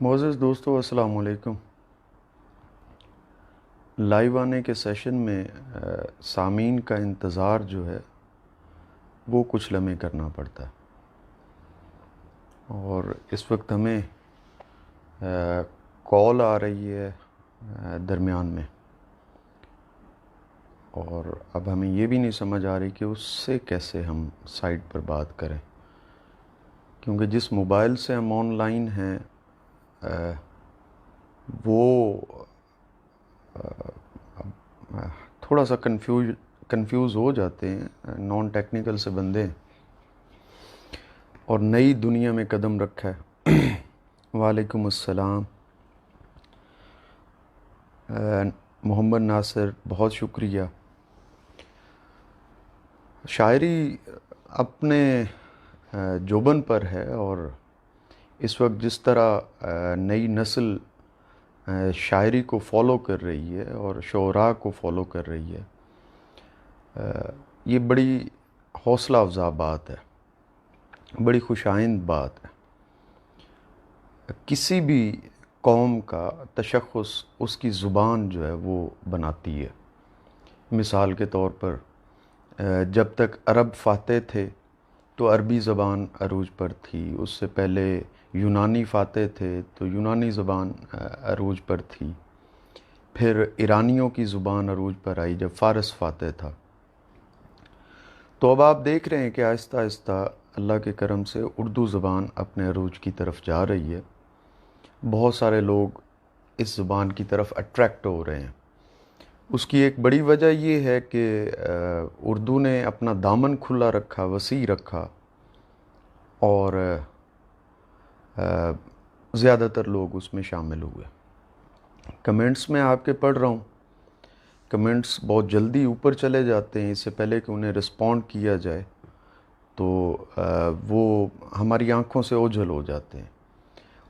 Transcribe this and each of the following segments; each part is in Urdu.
معزز دوستو السلام علیکم۔ لائیو آنے کے سیشن میں سامعین کا انتظار جو ہے وہ کچھ لمحے کرنا پڑتا ہے، اور اس وقت ہمیں کال آ رہی ہے درمیان میں، اور اب ہمیں یہ بھی نہیں سمجھ آ رہی کہ اس سے کیسے ہم سائٹ پر بات کریں، کیونکہ جس موبائل سے ہم آن لائن ہیں وہ تھوڑا سا کنفیوز ہو جاتے ہیں، نان ٹیکنیکل سے بندے ہیں اور نئی دنیا میں قدم رکھا ہے۔ وعلیکم السلام محمد ناصر، بہت شکریہ۔ شاعری اپنے جوبن پر ہے، اور اس وقت جس طرح نئی نسل شاعری کو فالو کر رہی ہے اور شعراء کو فالو کر رہی ہے، یہ بڑی حوصلہ افزا بات ہے، بڑی خوشائند بات ہے۔ کسی بھی قوم کا تشخص اس کی زبان جو ہے وہ بناتی ہے۔ مثال کے طور پر جب تک عرب فاتح تھے تو عربی زبان عروج پر تھی، اس سے پہلے یونانی فاتح تھے تو یونانی زبان عروج پر تھی، پھر ایرانیوں کی زبان عروج پر آئی جب فارس فاتح تھا۔ تو اب آپ دیکھ رہے ہیں کہ آہستہ آہستہ اللہ کے کرم سے اردو زبان اپنے عروج کی طرف جا رہی ہے، بہت سارے لوگ اس زبان کی طرف اٹریکٹ ہو رہے ہیں۔ اس کی ایک بڑی وجہ یہ ہے کہ اردو نے اپنا دامن کھلا رکھا، وسیع رکھا، اور زیادہ تر لوگ اس میں شامل ہوئے۔ کمنٹس میں آپ کے پڑھ رہا ہوں، کمنٹس بہت جلدی اوپر چلے جاتے ہیں، اس سے پہلے کہ انہیں رسپونڈ کیا جائے تو وہ ہماری آنکھوں سے اوجھل ہو جاتے ہیں،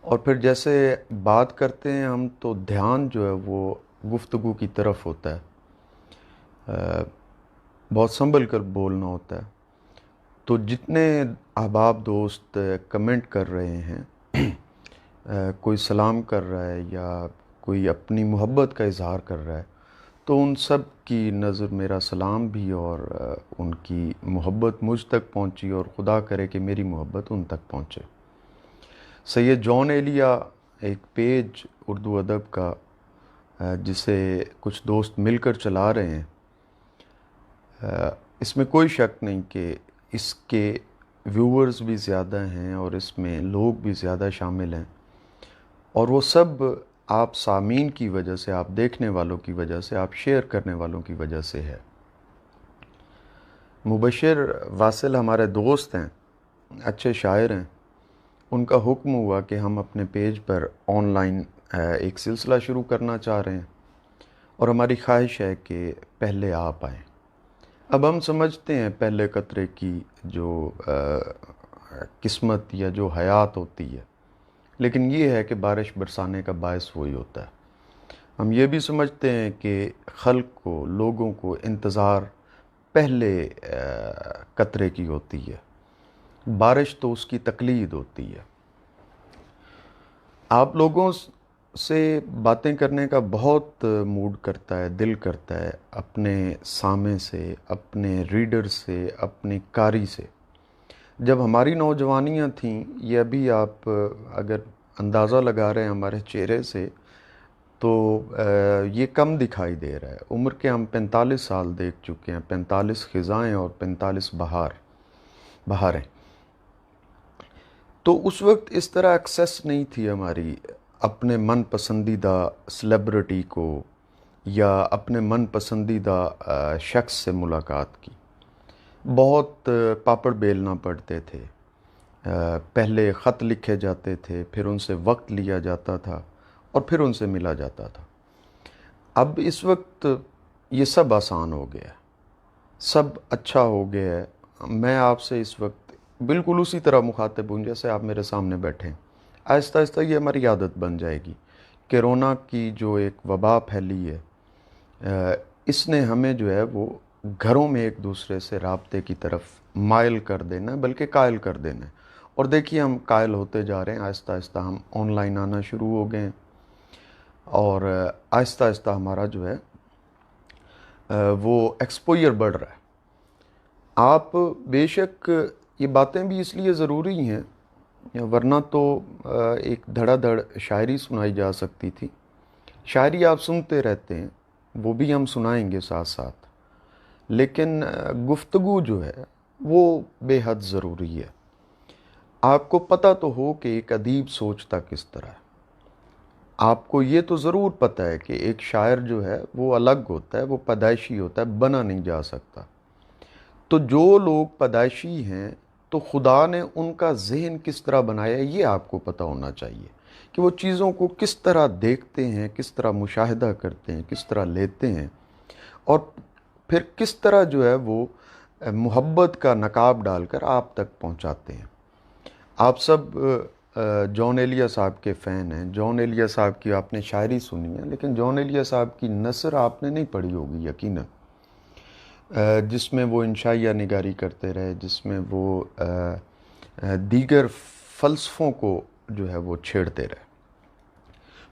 اور پھر جیسے بات کرتے ہیں ہم تو دھیان جو ہے وہ گفتگو کی طرف ہوتا ہے، بہت سنبھل کر بولنا ہوتا ہے۔ تو جتنے احباب دوست کمنٹ کر رہے ہیں، کوئی سلام کر رہا ہے یا کوئی اپنی محبت کا اظہار کر رہا ہے، تو ان سب کی نظر میرا سلام بھی اور ان کی محبت مجھ تک پہنچی، اور خدا کرے کہ میری محبت ان تک پہنچے۔ سید جون ایلیا ایک پیج اردو ادب کا جسے کچھ دوست مل کر چلا رہے ہیں، اس میں کوئی شک نہیں کہ اس کے ویورز بھی زیادہ ہیں اور اس میں لوگ بھی زیادہ شامل ہیں، اور وہ سب آپ سامعین کی وجہ سے، آپ دیکھنے والوں کی وجہ سے، آپ شیئر کرنے والوں کی وجہ سے ہے۔ مبشر واصل ہمارے دوست ہیں، اچھے شاعر ہیں، ان کا حکم ہوا کہ ہم اپنے پیج پر آن لائن ایک سلسلہ شروع کرنا چاہ رہے ہیں، اور ہماری خواہش ہے کہ پہلے آپ آئیں۔ اب ہم سمجھتے ہیں پہلے قطرے کی جو قسمت یا جو حیات ہوتی ہے، لیکن یہ ہے کہ بارش برسانے کا باعث وہی ہوتا ہے۔ ہم یہ بھی سمجھتے ہیں کہ خلق کو، لوگوں کو انتظار پہلے قطرے کی ہوتی ہے، بارش تو اس کی تقلید ہوتی ہے۔ آپ لوگوں سے باتیں کرنے کا بہت موڈ کرتا ہے، دل کرتا ہے، اپنے سامع سے، اپنے ریڈر سے، اپنی قاری سے۔ جب ہماری نوجوانیاں تھیں، یہ ابھی آپ اگر اندازہ لگا رہے ہیں ہمارے چہرے سے تو یہ کم دکھائی دے رہا ہے۔ عمر کے ہم 45 سال دیکھ چکے ہیں، 45 خزائیں اور 45 بہاریں۔ تو اس وقت اس طرح ایکسیس نہیں تھی ہماری اپنے من پسندیدہ سلیبریٹی کو یا اپنے من پسندیدہ شخص سے ملاقات کی۔ بہت پاپڑ بیلنا پڑتے تھے، پہلے خط لکھے جاتے تھے، پھر ان سے وقت لیا جاتا تھا، اور پھر ان سے ملا جاتا تھا۔ اب اس وقت یہ سب آسان ہو گیا ہے، سب اچھا ہو گیا ہے۔ میں آپ سے اس وقت بالکل اسی طرح مخاطب ہوں جیسے آپ میرے سامنے بیٹھے ہیں۔ آہستہ آہستہ یہ ہماری عادت بن جائے گی۔ کرونا کی جو ایک وبا پھیلی ہے، اس نے ہمیں جو ہے وہ گھروں میں ایک دوسرے سے رابطے کی طرف مائل کر دینا ہے، بلکہ قائل کر دینا ہے، اور دیکھیے ہم قائل ہوتے جا رہے ہیں، آہستہ آہستہ ہم آن لائن آنا شروع ہو گئے ہیں، اور آہستہ آہستہ ہمارا جو ہے وہ ایکسپوئر بڑھ رہا ہے۔ آپ بے شک یہ باتیں بھی اس لیے ضروری ہیں، ورنہ تو ایک دھڑا دھڑ شاعری سنائی جا سکتی تھی۔ شاعری آپ سنتے رہتے ہیں، وہ بھی ہم سنائیں گے ساتھ ساتھ، لیکن گفتگو جو ہے وہ بے حد ضروری ہے۔ آپ کو پتہ تو ہو کہ ایک ادیب سوچتا کس طرح ہے، آپ کو یہ تو ضرور پتہ ہے کہ ایک شاعر جو ہے وہ الگ ہوتا ہے، وہ پیدائشی ہوتا ہے، بنا نہیں جا سکتا۔ تو جو لوگ پیدائشی ہیں تو خدا نے ان کا ذہن کس طرح بنایا ہے یہ آپ کو پتہ ہونا چاہیے، کہ وہ چیزوں کو کس طرح دیکھتے ہیں، کس طرح مشاہدہ کرتے ہیں، کس طرح لیتے ہیں، اور پھر کس طرح جو ہے وہ محبت کا نقاب ڈال کر آپ تک پہنچاتے ہیں۔ آپ سب جان ایلیا صاحب کے فین ہیں، جان ایلیا صاحب کی آپ نے شاعری سنی ہے، لیکن جان ایلیا صاحب کی نثر آپ نے نہیں پڑھی ہوگی یقیناً، جس میں وہ انشائیہ نگاری کرتے رہے، جس میں وہ دیگر فلسفوں کو جو ہے وہ چھیڑتے رہے۔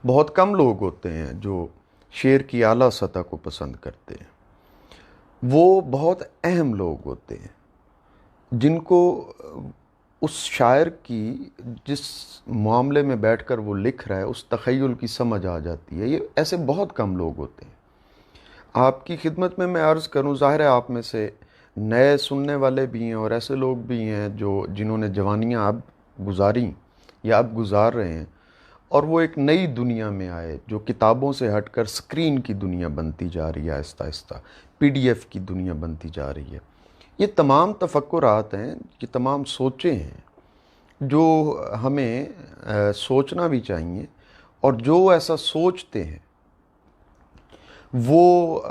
بہت کم لوگ ہوتے ہیں جو شعر کی اعلیٰ سطح کو پسند کرتے ہیں، وہ بہت اہم لوگ ہوتے ہیں جن کو اس شاعر کی جس معاملے میں بیٹھ کر وہ لکھ رہا ہے اس تخیل کی سمجھ آ جاتی ہے۔ یہ ایسے بہت کم لوگ ہوتے ہیں۔ آپ کی خدمت میں عرض کروں، ظاہر ہے آپ میں سے نئے سننے والے بھی ہیں اور ایسے لوگ بھی ہیں جنہوں نے جوانیاں اب گزاریں یا اب گزار رہے ہیں، اور وہ ایک نئی دنیا میں آئے جو کتابوں سے ہٹ کر سکرین کی دنیا بنتی جا رہی ہے، آہستہ آہستہ پی ڈی ایف کی دنیا بنتی جا رہی ہے۔ یہ تمام تفکرات ہیں، یہ تمام سوچیں ہیں جو ہمیں سوچنا بھی چاہیے، اور جو ایسا سوچتے ہیں وہ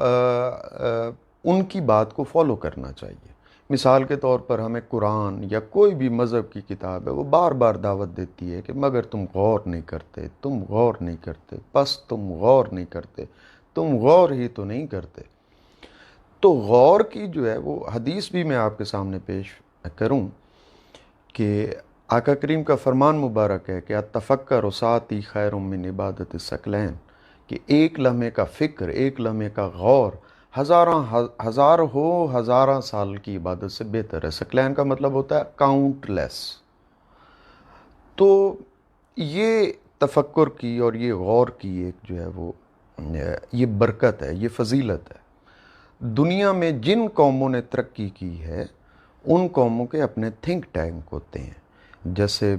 ان کی بات کو فالو کرنا چاہیے۔ مثال کے طور پر ہمیں قرآن یا کوئی بھی مذہب کی کتاب ہے وہ بار بار دعوت دیتی ہے کہ مگر تم غور نہیں کرتے، تم غور نہیں کرتے، بس تم غور نہیں کرتے، تم غور ہی تو نہیں کرتے۔ تو غور کی جو ہے وہ حدیث بھی میں آپ کے سامنے پیش کروں کہ آقا کریم کا فرمان مبارک ہے کہ التفکر ساتی خیر من عبادت الثقلین، کہ ایک لمحے کا فکر، ایک لمحے کا غور ہزارہ سال کی عبادت سے بہتر ہے۔ ثقلین کا مطلب ہوتا ہے کاؤنٹ لیس۔ تو یہ تفکر کی اور یہ غور کی ایک جو ہے وہ یہ برکت ہے، یہ فضیلت ہے۔ دنیا میں جن قوموں نے ترقی کی ہے ان قوموں کے اپنے تھنک ٹینک ہوتے ہیں۔ جیسے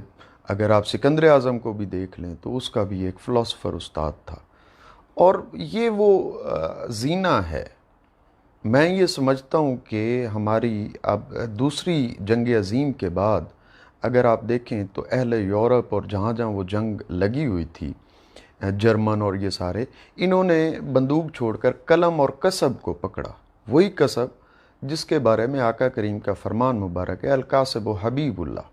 اگر آپ سکندر اعظم کو بھی دیکھ لیں تو اس کا بھی ایک فلاسفر استاد تھا، اور یہ وہ زینہ ہے۔ میں یہ سمجھتا ہوں کہ ہماری اب دوسری جنگ عظیم کے بعد اگر آپ دیکھیں تو اہل یورپ اور جہاں جہاں وہ جنگ لگی ہوئی تھی، جرمن اور یہ سارے، انہوں نے بندوق چھوڑ کر قلم اور قصب کو پکڑا، وہی قصب جس کے بارے میں آقا کریم کا فرمان مبارک ہے القاسب حبیب اللہ۔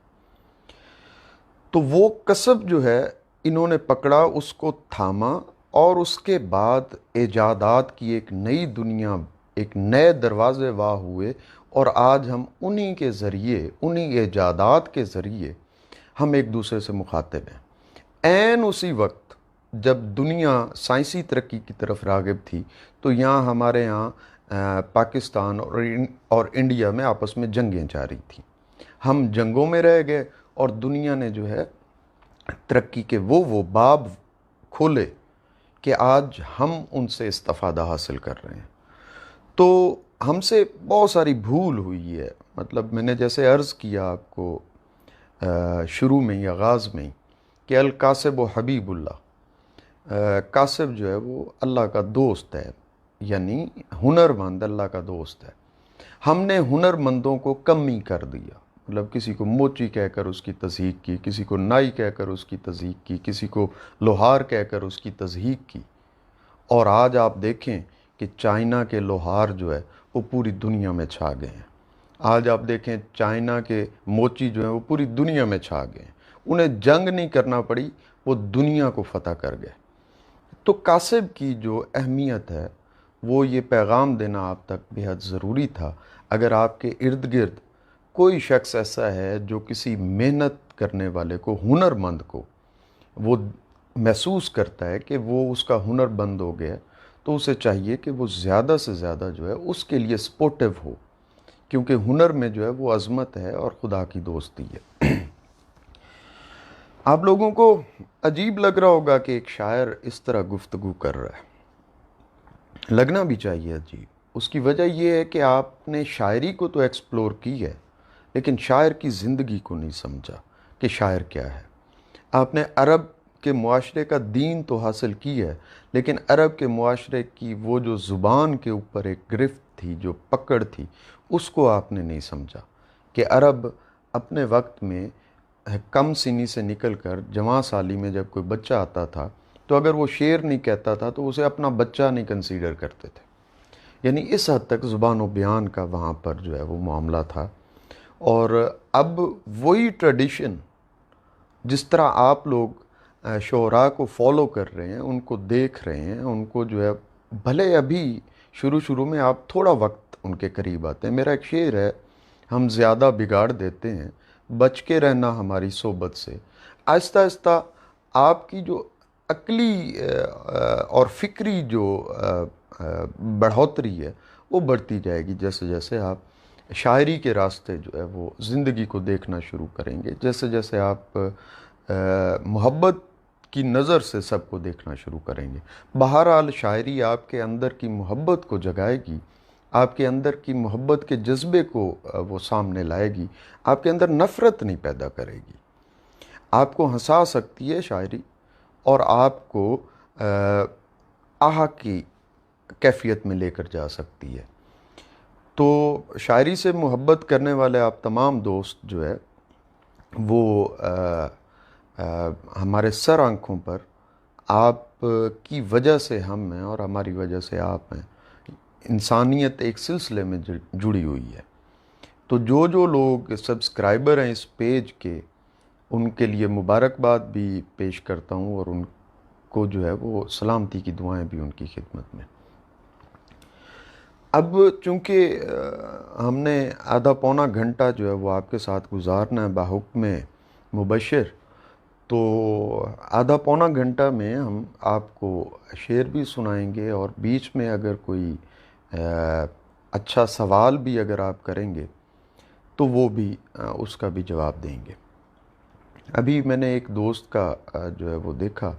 تو وہ قصب جو ہے انہوں نے پکڑا، اس کو تھاما، اور اس کے بعد ایجادات کی ایک نئی دنیا، ایک نئے دروازے واہ ہوئے، اور آج ہم انہی کے ذریعے، انہی ایجادات کے ذریعے ہم ایک دوسرے سے مخاطب ہیں۔ عین اسی وقت جب دنیا سائنسی ترقی کی طرف راغب تھی تو یہاں ہمارے یہاں پاکستان اور انڈیا میں آپس میں جنگیں جاری تھیں۔ ہم جنگوں میں رہ گئے اور دنیا نے جو ہے ترقی کے وہ باب کھولے کہ آج ہم ان سے استفادہ حاصل کر رہے ہیں۔ تو ہم سے بہت ساری بھول ہوئی ہے۔ مطلب میں نے جیسے عرض کیا آپ کو شروع میں ہی، آغاز میں ہی، کہ القاسب و حبیب اللہ، قاسب جو ہے وہ اللہ کا دوست ہے، یعنی ہنرمند اللہ کا دوست ہے۔ ہم نے ہنرمندوں کو کمی کر دیا، مطلب کسی کو موچی کہہ کر اس کی تضحیق کی، کسی کو نائی کہہ کر اس کی تضحیق کی، کسی کو لوہار کہہ کر اس کی تضحیق کی۔ اور آج آپ دیکھیں کہ چائنا کے لوہار جو ہے وہ پوری دنیا میں چھا گئے ہیں۔ آج آپ دیکھیں چائنا کے موچی جو ہیں وہ پوری دنیا میں چھا گئے ہیں۔ انہیں جنگ نہیں کرنا پڑی، وہ دنیا کو فتح کر گئے۔ تو قاسب کی جو اہمیت ہے وہ یہ پیغام دینا آپ تک بے حد ضروری تھا۔ اگر آپ کے ارد گرد کوئی شخص ایسا ہے جو کسی محنت کرنے والے کو، ہنر مند کو، وہ محسوس کرتا ہے کہ وہ اس کا ہنر بند ہو گیا، تو اسے چاہیے کہ وہ زیادہ سے زیادہ جو ہے اس کے لیے سپورٹیو ہو، کیونکہ ہنر میں جو ہے وہ عظمت ہے اور خدا کی دوستی ہے۔ آپ لوگوں کو عجیب لگ رہا ہوگا کہ ایک شاعر اس طرح گفتگو کر رہا ہے، لگنا بھی چاہیے عجیب۔ اس کی وجہ یہ ہے کہ آپ نے شاعری کو تو ایکسپلور کی ہے، لیکن شاعر کی زندگی کو نہیں سمجھا کہ شاعر کیا ہے۔ آپ نے عرب کے معاشرے کا دین تو حاصل کی ہے، لیکن عرب کے معاشرے کی وہ جو زبان کے اوپر ایک گرفت تھی، جو پکڑ تھی، اس کو آپ نے نہیں سمجھا کہ عرب اپنے وقت میں کم سنی سے نکل کر جوان سالی میں جب کوئی بچہ آتا تھا تو اگر وہ شعر نہیں کہتا تھا تو اسے اپنا بچہ نہیں کنسیڈر کرتے تھے۔ یعنی اس حد تک زبان و بیان کا وہاں پر جو ہے وہ معاملہ تھا۔ اور اب وہی ٹریڈیشن جس طرح آپ لوگ شعراء کو فالو کر رہے ہیں، ان کو دیکھ رہے ہیں، ان کو جو ہے بھلے ابھی شروع میں آپ تھوڑا وقت ان کے قریب آتے ہیں۔ میرا ایک شعر ہے، ہم زیادہ بگاڑ دیتے ہیں، بچ کے رہنا ہماری صحبت سے۔ آہستہ آہستہ آپ کی جو عقلی اور فکری جو بڑھوتری ہے وہ بڑھتی جائے گی جیسے جیسے آپ شاعری کے راستے جو ہے وہ زندگی کو دیکھنا شروع کریں گے، جیسے جیسے آپ محبت کی نظر سے سب کو دیکھنا شروع کریں گے۔ بہرحال شاعری آپ کے اندر کی محبت کو جگائے گی، آپ کے اندر کی محبت کے جذبے کو وہ سامنے لائے گی، آپ کے اندر نفرت نہیں پیدا کرے گی۔ آپ کو ہنسا سکتی ہے شاعری، اور آپ کو آہ کی کیفیت میں لے کر جا سکتی ہے۔ تو شاعری سے محبت کرنے والے آپ تمام دوست جو ہے وہ ہمارے سر آنکھوں پر آپ کی وجہ سے ہم ہیں اور ہماری وجہ سے آپ ہیں۔ انسانیت ایک سلسلے میں جڑی ہوئی ہے۔ تو جو لوگ سبسکرائبر ہیں اس پیج کے، ان کے لیے مبارکباد بھی پیش کرتا ہوں، اور ان کو جو ہے وہ سلامتی کی دعائیں بھی ان کی خدمت میں۔ اب چونکہ ہم نے آدھا پونا گھنٹہ جو ہے وہ آپ کے ساتھ گزارنا ہے بحکم مبشر، تو آدھا پونا گھنٹہ میں ہم آپ کو شعر بھی سنائیں گے، اور بیچ میں اگر کوئی اچھا سوال بھی اگر آپ کریں گے تو وہ بھی اس کا بھی جواب دیں گے۔ ابھی میں نے ایک دوست کا جو ہے وہ دیکھا،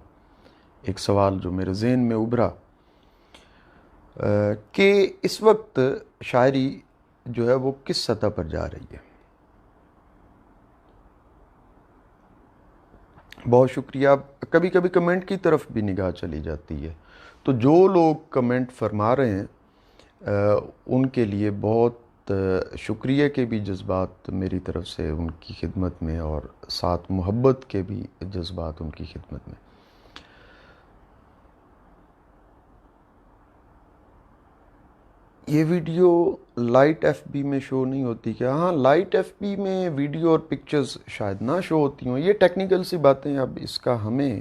ایک سوال جو میرے ذہن میں ابھرا کہ اس وقت شاعری جو ہے وہ کس سطح پر جا رہی ہے۔ بہت شکریہ۔ کبھی کبھی کمنٹ کی طرف بھی نگاہ چلی جاتی ہے، تو جو لوگ کمنٹ فرما رہے ہیں ان کے لیے بہت شکریہ کے بھی جذبات میری طرف سے ان کی خدمت میں، اور ساتھ محبت کے بھی جذبات ان کی خدمت میں۔ یہ ویڈیو لائٹ ایف بی میں شو نہیں ہوتی کیا؟ ہاں، لائٹ ایف بی میں ویڈیو اور پکچرز شاید نہ شو ہوتی ہوں، یہ ٹیکنیکل سی باتیں، اب اس کا ہمیں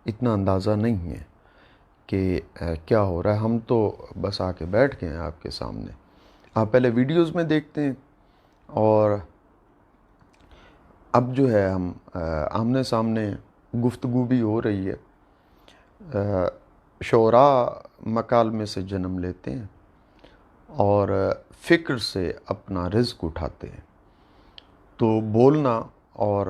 اتنا اندازہ نہیں ہے کہ کیا ہو رہا ہے۔ ہم تو بس آ کے بیٹھ گئے ہیں آپ کے سامنے، آپ پہلے ویڈیوز میں دیکھتے ہیں، اور اب جو ہے ہم آمنے سامنے گفتگو بھی ہو رہی ہے۔ شعراء مکالمے سے جنم لیتے ہیں اور فکر سے اپنا رزق اٹھاتے ہیں، تو بولنا، اور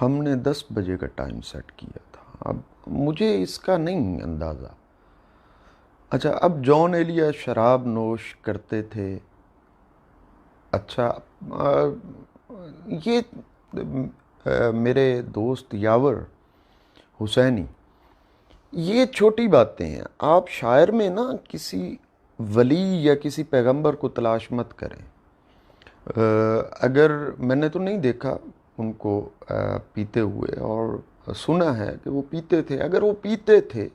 ہم نے 10 بجے کا ٹائم سیٹ کیا تھا، اب مجھے اس کا نہیں اندازہ۔ اچھا، اب جان ایلیا شراب نوش کرتے تھے۔ اچھا، یہ میرے دوست یاور حسینی، یہ چھوٹی باتیں ہیں۔ آپ شاعر میں نا کسی ولی یا کسی پیغمبر کو تلاش مت کریں۔ اگر میں نے تو نہیں دیکھا ان کو پیتے ہوئے، اور سنا ہے کہ وہ پیتے تھے، اگر وہ پیتے تھے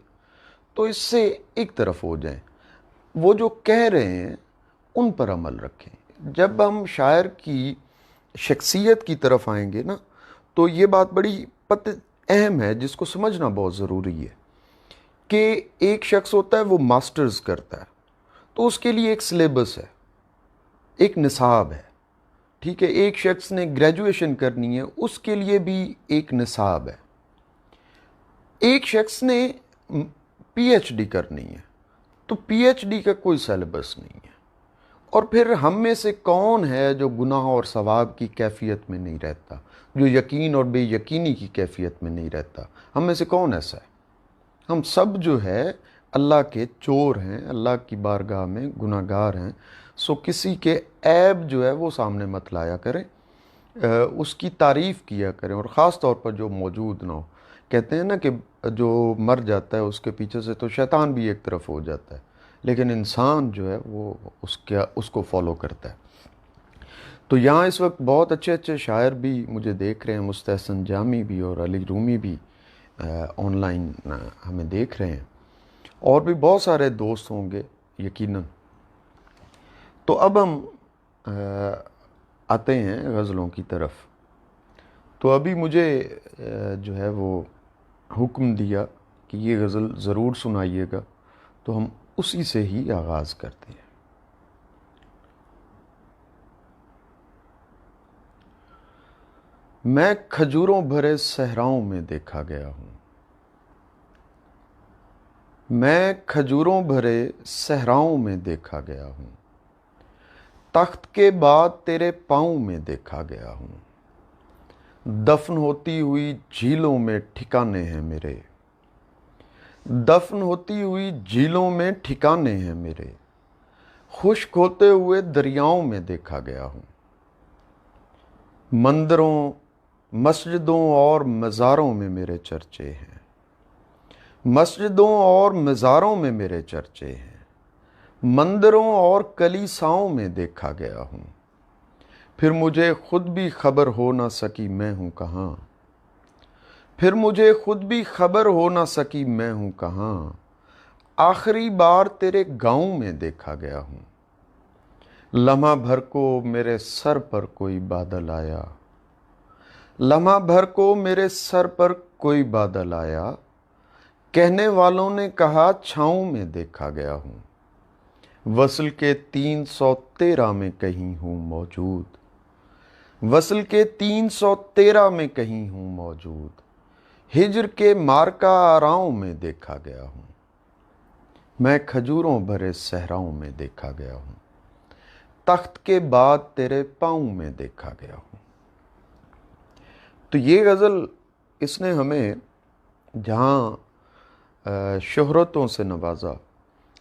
تو اس سے ایک طرف ہو جائیں، وہ جو کہہ رہے ہیں ان پر عمل رکھیں۔ جب ہم شاعر کی شخصیت کی طرف آئیں گے نا، تو یہ بات بڑی اہم ہے جس کو سمجھنا بہت ضروری ہے کہ ایک شخص ہوتا ہے وہ ماسٹرز کرتا ہے، تو اس کے لیے ایک سلیبس ہے، ایک نصاب ہے، ٹھیک ہے، ایک شخص نے گریجویشن کرنی ہے، اس کے لیے بھی ایک نصاب ہے، ایک شخص نے پی ایچ ڈی کرنی ہے تو پی ایچ ڈی کا کوئی سیلیبس نہیں ہے۔ اور پھر ہم میں سے کون ہے جو گناہ اور ثواب کی کیفیت میں نہیں رہتا، جو یقین اور بے یقینی کی کیفیت میں نہیں رہتا؟ ہم میں سے کون ایسا ہے؟ ہم سب جو ہے اللہ کے چور ہیں، اللہ کی بارگاہ میں گناہ گار ہیں۔ سو کسی کے عیب جو ہے وہ سامنے مت لایا کریں، اس کی تعریف کیا کریں، اور خاص طور پر جو موجود نہ ہو۔ کہتے ہیں نا کہ جو مر جاتا ہے اس کے پیچھے سے تو شیطان بھی ایک طرف ہو جاتا ہے، لیکن انسان جو ہے وہ اس کو فالو کرتا ہے۔ تو یہاں اس وقت بہت اچھے اچھے شاعر بھی مجھے دیکھ رہے ہیں، مستحسن جامی بھی اور علی رومی بھی آن لائن ہمیں دیکھ رہے ہیں، اور بھی بہت سارے دوست ہوں گے یقیناً۔ تو اب ہم آتے ہیں غزلوں کی طرف۔ تو ابھی مجھے جو ہے وہ حکم دیا کہ یہ غزل ضرور سنائیے گا، تو ہم اسی سے ہی آغاز کرتے ہیں۔ میں کھجوروں بھرے صحراؤں میں دیکھا گیا ہوں، میں کھجوروں بھرے صحراؤں میں دیکھا گیا ہوں، تخت کے بعد تیرے پاؤں میں دیکھا گیا ہوں، دفن ہوتی ہوئی جھیلوں میں ٹھکانے ہیں میرے، دفن ہوتی ہوئی جھیلوں میں ٹھکانے ہیں میرے، خشک ہوتے ہوئے دریاؤں میں دیکھا گیا ہوں، مندروں، مسجدوں اور مزاروں میں میرے چرچے ہیں، مسجدوں اور مزاروں میں میرے چرچے ہیں، مندروں اور کلیساؤں میں دیکھا گیا ہوں، پھر مجھے خود بھی خبر ہو نہ سکی میں ہوں کہاں، پھر مجھے خود بھی خبر ہو نہ سکی میں ہوں کہاں، آخری بار تیرے گاؤں میں دیکھا گیا ہوں، لمحہ بھر کو میرے سر پر کوئی بادل آیا، لمحہ بھر کو میرے سر پر کوئی بادل آیا، کہنے والوں نے کہا چھاؤں میں دیکھا گیا ہوں، وصل کے 313 میں کہیں ہوں موجود، وصل کے 313 میں کہیں ہوں موجود، ہجر کے مارکا آراؤں میں دیکھا گیا ہوں، میں کھجوروں بھرے صحراؤں میں دیکھا گیا ہوں، تخت کے بعد تیرے پاؤں میں دیکھا گیا ہوں۔ تو یہ غزل اس نے ہمیں جہاں شہرتوں سے نوازا،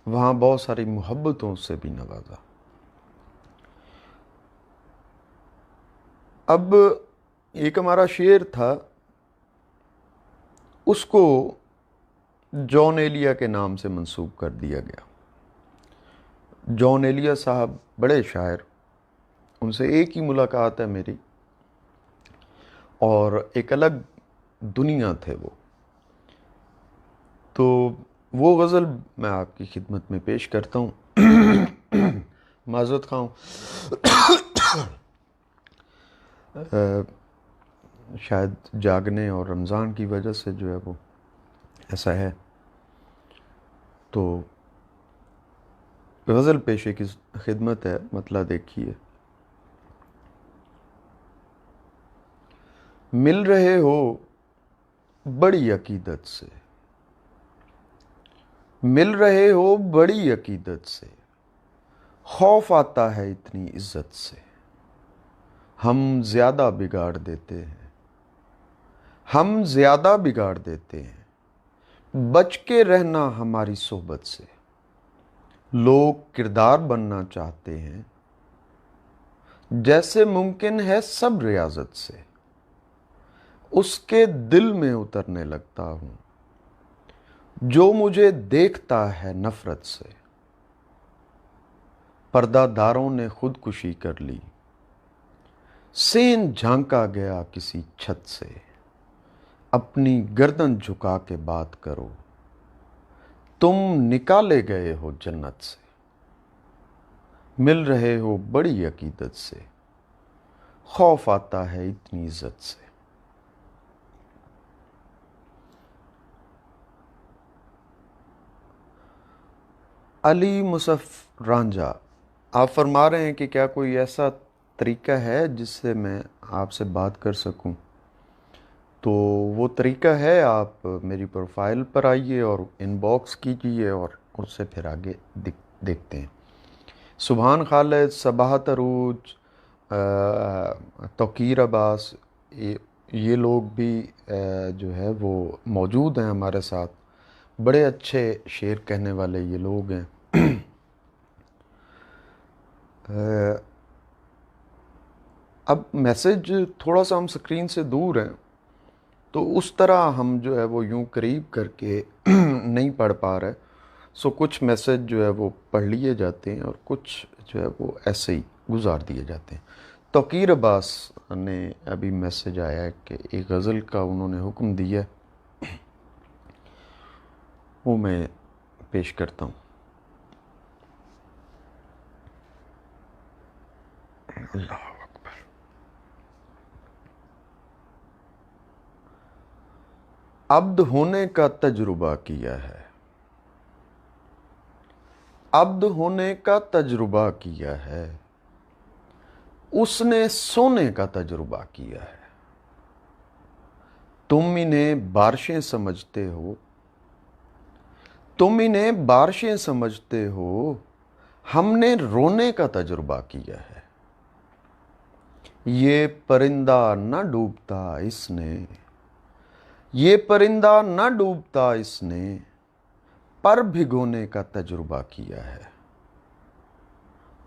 وہاں بہت ساری محبتوں سے بھی نوازا۔ اب ایک ہمارا شعر تھا، اس کو جان ایلیا کے نام سے منسوب کر دیا گیا۔ جان ایلیا صاحب بڑے شاعر، ان سے ایک ہی ملاقات ہے میری، اور ایک الگ دنیا تھے وہ۔ تو وہ غزل میں آپ کی خدمت میں پیش کرتا ہوں۔ معذرت خواہ ہوں، شاید جاگنے اور رمضان کی وجہ سے جو ہے وہ ایسا ہے۔ تو غزل پیشے کی خدمت ہے، مطلع دیکھیے۔ مل رہے ہو بڑی عقیدت سے، مل رہے ہو بڑی عقیدت سے، خوف آتا ہے اتنی عزت سے، ہم زیادہ بگاڑ دیتے ہیں، ہم زیادہ بگاڑ دیتے ہیں، بچ کے رہنا ہماری صحبت سے، لوگ کردار بننا چاہتے ہیں، جیسے ممکن ہے سب ریاضت سے، اس کے دل میں اترنے لگتا ہوں، جو مجھے دیکھتا ہے نفرت سے، پردہ داروں نے خودکشی کر لی، سین جھانکا گیا کسی چھت سے، اپنی گردن جھکا کے بات کرو، تم نکالے گئے ہو جنت سے، مل رہے ہو بڑی عقیدت سے، خوف آتا ہے اتنی عزت سے۔ علی مصف رانجھا آپ فرما رہے ہیں کہ کیا کوئی ایسا طریقہ ہے جس سے میں آپ سے بات کر سکوں؟ تو وہ طریقہ ہے، آپ میری پروفائل پر آئیے اور ان باکس کیجئے اور اس سے پھر آگے دیکھتے ہیں۔ سبحان خالد، صباحت عروج، توقیر عباس، یہ لوگ بھی جو ہے وہ موجود ہیں ہمارے ساتھ۔ بڑے اچھے شعر کہنے والے یہ لوگ ہیں۔ اب میسج تھوڑا سا ہم سکرین سے دور ہیں، تو اس طرح ہم جو ہے وہ یوں قریب کر کے نہیں پڑھ پا رہے، سو کچھ میسج جو ہے وہ پڑھ لیے جاتے ہیں اور کچھ جو ہے وہ ایسے ہی گزار دیے جاتے ہیں۔ توقیر عباس نے ابھی میسج آیا ہے کہ ایک غزل کا انہوں نے حکم دیا ہے، وہ میں پیش کرتا ہوں۔ اللہ اکبر۔ عبد ہونے کا تجربہ کیا ہے، عبد ہونے کا تجربہ کیا ہے، اس نے سونے کا تجربہ کیا ہے۔ تم انہیں بارشیں سمجھتے ہو، تم انہیں بارشیں سمجھتے ہو، ہم نے رونے کا تجربہ کیا ہے۔ یہ پرندہ نہ ڈوبتا اس نے، یہ پرندہ نہ ڈوبتا اس نے، پر بھگونے کا تجربہ کیا ہے۔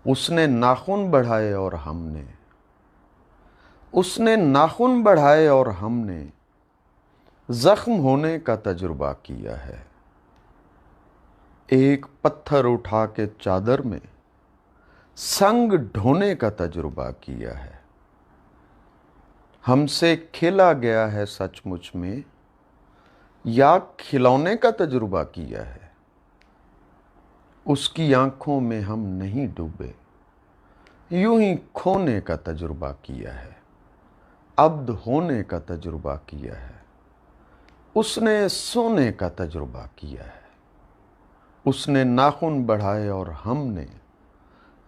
اس نے ناخن بڑھائے اور ہم نے، اس نے ناخن بڑھائے اور ہم نے زخم ہونے کا تجربہ کیا ہے۔ ایک پتھر اٹھا کے چادر میں سنگ ڈھونے کا تجربہ کیا ہے۔ ہم سے کھیلا گیا ہے سچ مچ میں، یا کھلونے کا تجربہ کیا ہے۔ اس کی آنکھوں میں ہم نہیں ڈوبے، یوں ہی کھونے کا تجربہ کیا ہے۔ عبد ہونے کا تجربہ کیا ہے، اس نے سونے کا تجربہ کیا ہے۔ اس نے ناخن بڑھائے اور ہم نے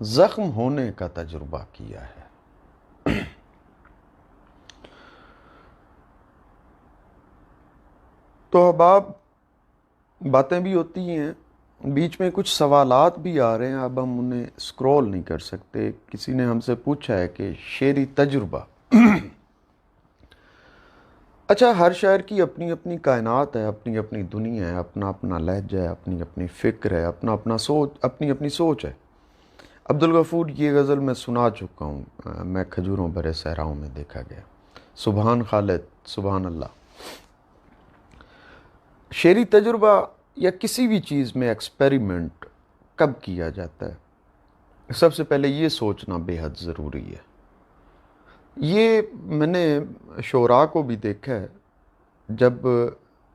زخم ہونے کا تجربہ کیا ہے۔ تو احباب، باتیں بھی ہوتی ہیں، بیچ میں کچھ سوالات بھی آ رہے ہیں، اب ہم انہیں سکرول نہیں کر سکتے۔ کسی نے ہم سے پوچھا ہے کہ شعری تجربہ، اچھا، ہر شاعر کی اپنی اپنی کائنات ہے، اپنی اپنی دنیا ہے، اپنا اپنا لہجہ ہے، اپنی اپنی فکر ہے، اپنا اپنا سوچ، اپنی اپنی سوچ ہے۔ عبدالغفور، یہ غزل میں سنا چکا ہوں، میں کھجوروں بھرے صحراؤں میں دیکھا گیا۔ سبحان خالد، سبحان اللہ۔ شعری تجربہ یا کسی بھی چیز میں ایکسپیریمنٹ کب کیا جاتا ہے؟ سب سے پہلے یہ سوچنا بے حد ضروری ہے۔ یہ میں نے شعراء کو بھی دیکھا ہے، جب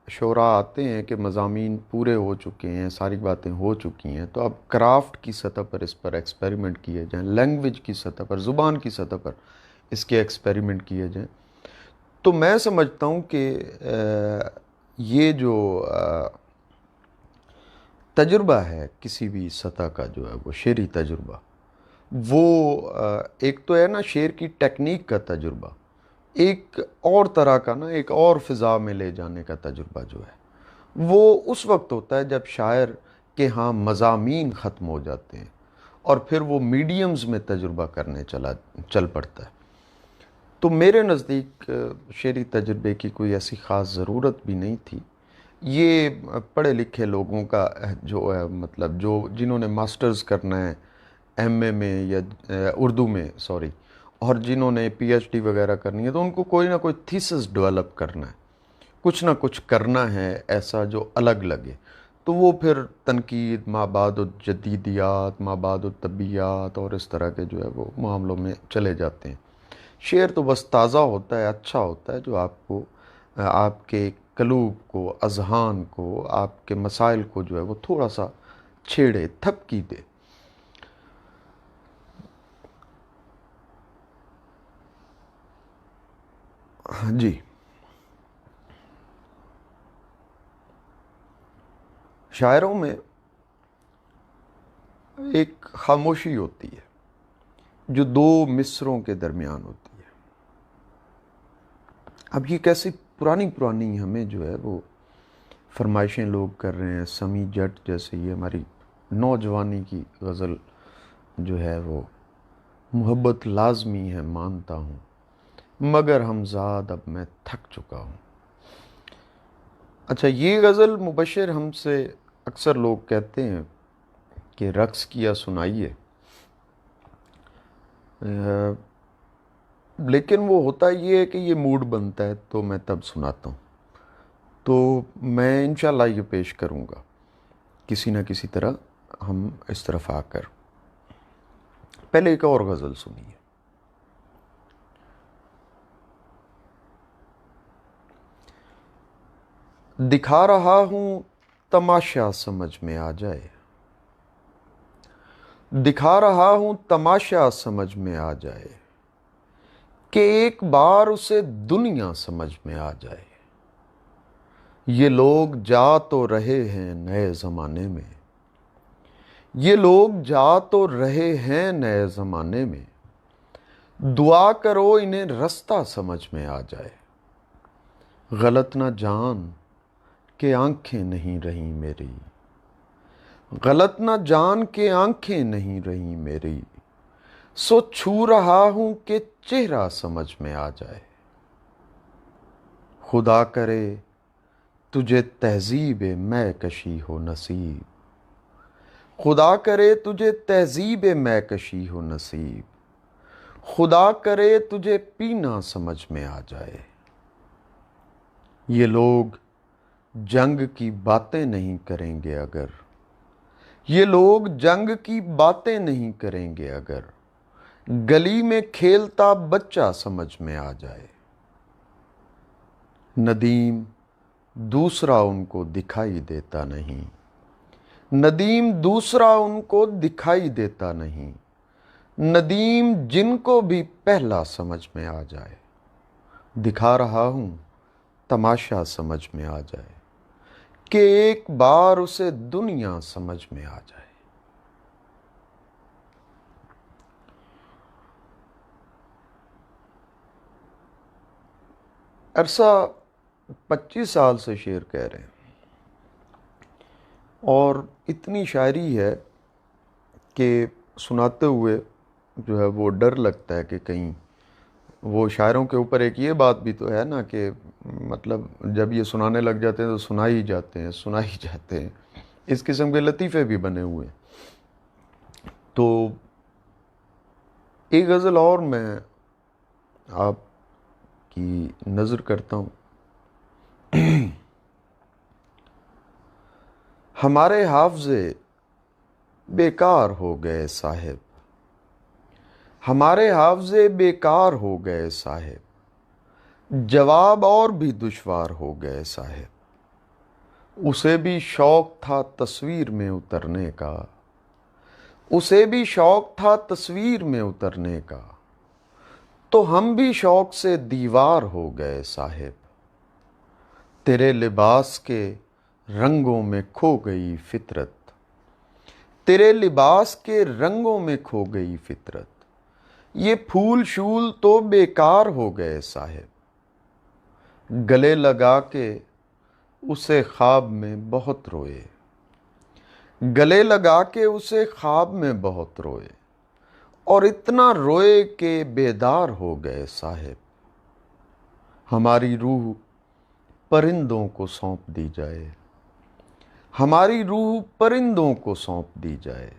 شعراء آتے ہیں کہ مضامین پورے ہو چکے ہیں، ساری باتیں ہو چکی ہیں، تو اب کرافٹ کی سطح پر اس پر ایکسپیریمنٹ کیے جائیں، لینگویج کی سطح پر، زبان کی سطح پر اس کے ایکسپیریمنٹ کیے جائیں، تو میں سمجھتا ہوں کہ یہ جو تجربہ ہے کسی بھی سطح کا جو ہے وہ شعری تجربہ، وہ ایک تو ہے نا شعر کی ٹیکنیک کا تجربہ، ایک اور طرح کا نا ایک اور فضا میں لے جانے کا تجربہ جو ہے وہ اس وقت ہوتا ہے جب شاعر کے ہاں مضامین ختم ہو جاتے ہیں اور پھر وہ میڈیمز میں تجربہ کرنے چل پڑتا ہے۔ تو میرے نزدیک شعری تجربے کی کوئی ایسی خاص ضرورت بھی نہیں تھی۔ یہ پڑھے لکھے لوگوں کا جو ہے مطلب جنہوں نے ماسٹرز کرنا ہے ایم اے میں یا اردو میں اور جنہوں نے پی ایچ ڈی وغیرہ کرنی ہے، تو ان کو کوئی نہ کوئی تھیسس ڈیولپ کرنا ہے، کچھ نہ کچھ کرنا ہے ایسا جو الگ لگے، تو وہ پھر تنقید، ما بعد الجدیدیات، ما بعد الطبیعیات اور اس طرح کے جو ہے وہ معاملوں میں چلے جاتے ہیں۔ شعر تو بس تازہ ہوتا ہے، اچھا ہوتا ہے، جو آپ کو آپ کے قلوب کو، اذہان کو، آپ کے مسائل کو جو ہے وہ تھوڑا سا چھیڑے، تھپکی دے۔ جی، شاعروں میں ایک خاموشی ہوتی ہے جو دو مصروں کے درمیان ہوتی ہے. اب یہ کیسی پرانی ہمیں جو ہے وہ فرمائشیں لوگ کر رہے ہیں. سمی جٹ جیسے یہ ہماری نوجوانی کی غزل جو ہے وہ محبت لازمی ہے مانتا ہوں مگر ہمزاد اب میں تھک چکا ہوں. اچھا، یہ غزل مبشر ہم سے اکثر لوگ کہتے ہیں کہ رقص کیا سنائیے، لیکن وہ ہوتا یہ ہے کہ یہ موڈ بنتا ہے تو میں تب سناتا ہوں. تو میں انشاءاللہ یہ پیش کروں گا کسی نہ کسی طرح ہم اس طرف آ کر. پہلے ایک اور غزل سنیے. دکھا رہا ہوں تماشا سمجھ میں آ جائے، دکھا رہا ہوں تماشا سمجھ میں آ جائے کہ ایک بار اسے دنیا سمجھ میں آ جائے. یہ لوگ جا تو رہے ہیں نئے زمانے میں، یہ لوگ جا تو رہے ہیں نئے زمانے میں، دعا کرو انہیں رستہ سمجھ میں آ جائے. غلط نہ جان کہ آنکھیں نہیں رہیں میری، غلط نہ جان کہ آنکھیں نہیں رہیں میری، سو چھو رہا ہوں کہ چہرہ سمجھ میں آ جائے. خدا کرے تجھے تہذیب میں کشی ہو نصیب، خدا کرے تجھے تہذیب میں کشی ہو نصیب، خدا کرے تجھے پینا سمجھ میں آ جائے. یہ لوگ جنگ کی باتیں نہیں کریں گے اگر، یہ لوگ جنگ کی باتیں نہیں کریں گے اگر، گلی میں کھیلتا بچہ سمجھ میں آ جائے. ندیم دوسرا ان کو دکھائی دیتا نہیں، ندیم دوسرا ان کو دکھائی دیتا نہیں، ندیم جن کو بھی پہلا سمجھ میں آ جائے. دکھا رہا ہوں تماشا سمجھ میں آ جائے کہ ایک بار اسے دنیا سمجھ میں آ جائے. عرصہ 25 سال سے شعر کہہ رہے ہیں اور اتنی شاعری ہے کہ سناتے ہوئے جو ہے وہ ڈر لگتا ہے کہ کہیں وہ شاعروں کے اوپر ایک یہ بات بھی تو ہے نا کہ مطلب جب یہ سنانے لگ جاتے ہیں تو سنا ہی جاتے ہیں. اس قسم کے لطیفے بھی بنے ہوئے ہیں. تو ایک غزل اور میں آپ کی نظر کرتا ہوں. ہمارے حافظے بیکار ہو گئے صاحب، ہمارے حافظے بیکار ہو گئے صاحب، جواب اور بھی دشوار ہو گئے صاحب. اسے بھی شوق تھا تصویر میں اترنے کا، اسے بھی شوق تھا تصویر میں اترنے کا، تو ہم بھی شوق سے دیوار ہو گئے صاحب. تیرے لباس کے رنگوں میں کھو گئی فطرت، تیرے لباس کے رنگوں میں کھو گئی فطرت، یہ پھول شول تو بیکار ہو گئے صاحب. گلے لگا کے اسے خواب میں بہت روئے، گلے لگا کے اسے خواب میں بہت روئے، اور اتنا روئے کہ بیدار ہو گئے صاحب. ہماری روح پرندوں کو سونپ دی جائے، ہماری روح پرندوں کو سونپ دی جائے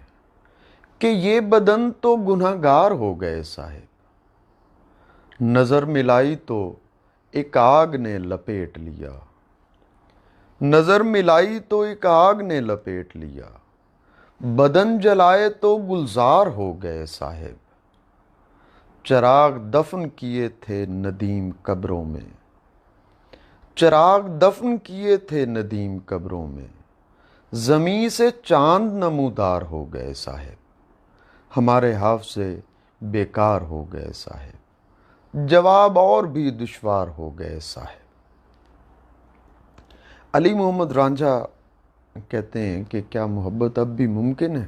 کہ یہ بدن تو گنہگار ہو گئے صاحب. نظر ملائی تو ایک آگ نے لپیٹ لیا، نظر ملائی تو ایک آگ نے لپیٹ لیا، بدن جلائے تو گلزار ہو گئے صاحب. چراغ دفن کیے تھے ندیم قبروں میں، چراغ دفن کیے تھے ندیم قبروں میں، زمیں سے چاند نمودار ہو گئے صاحب. ہمارے حافظے بیکار ہو گئے صاحب، جواب اور بھی دشوار ہو گئے صاحب. علی محمد رانجھا کہتے ہیں کہ کیا محبت اب بھی ممکن ہے؟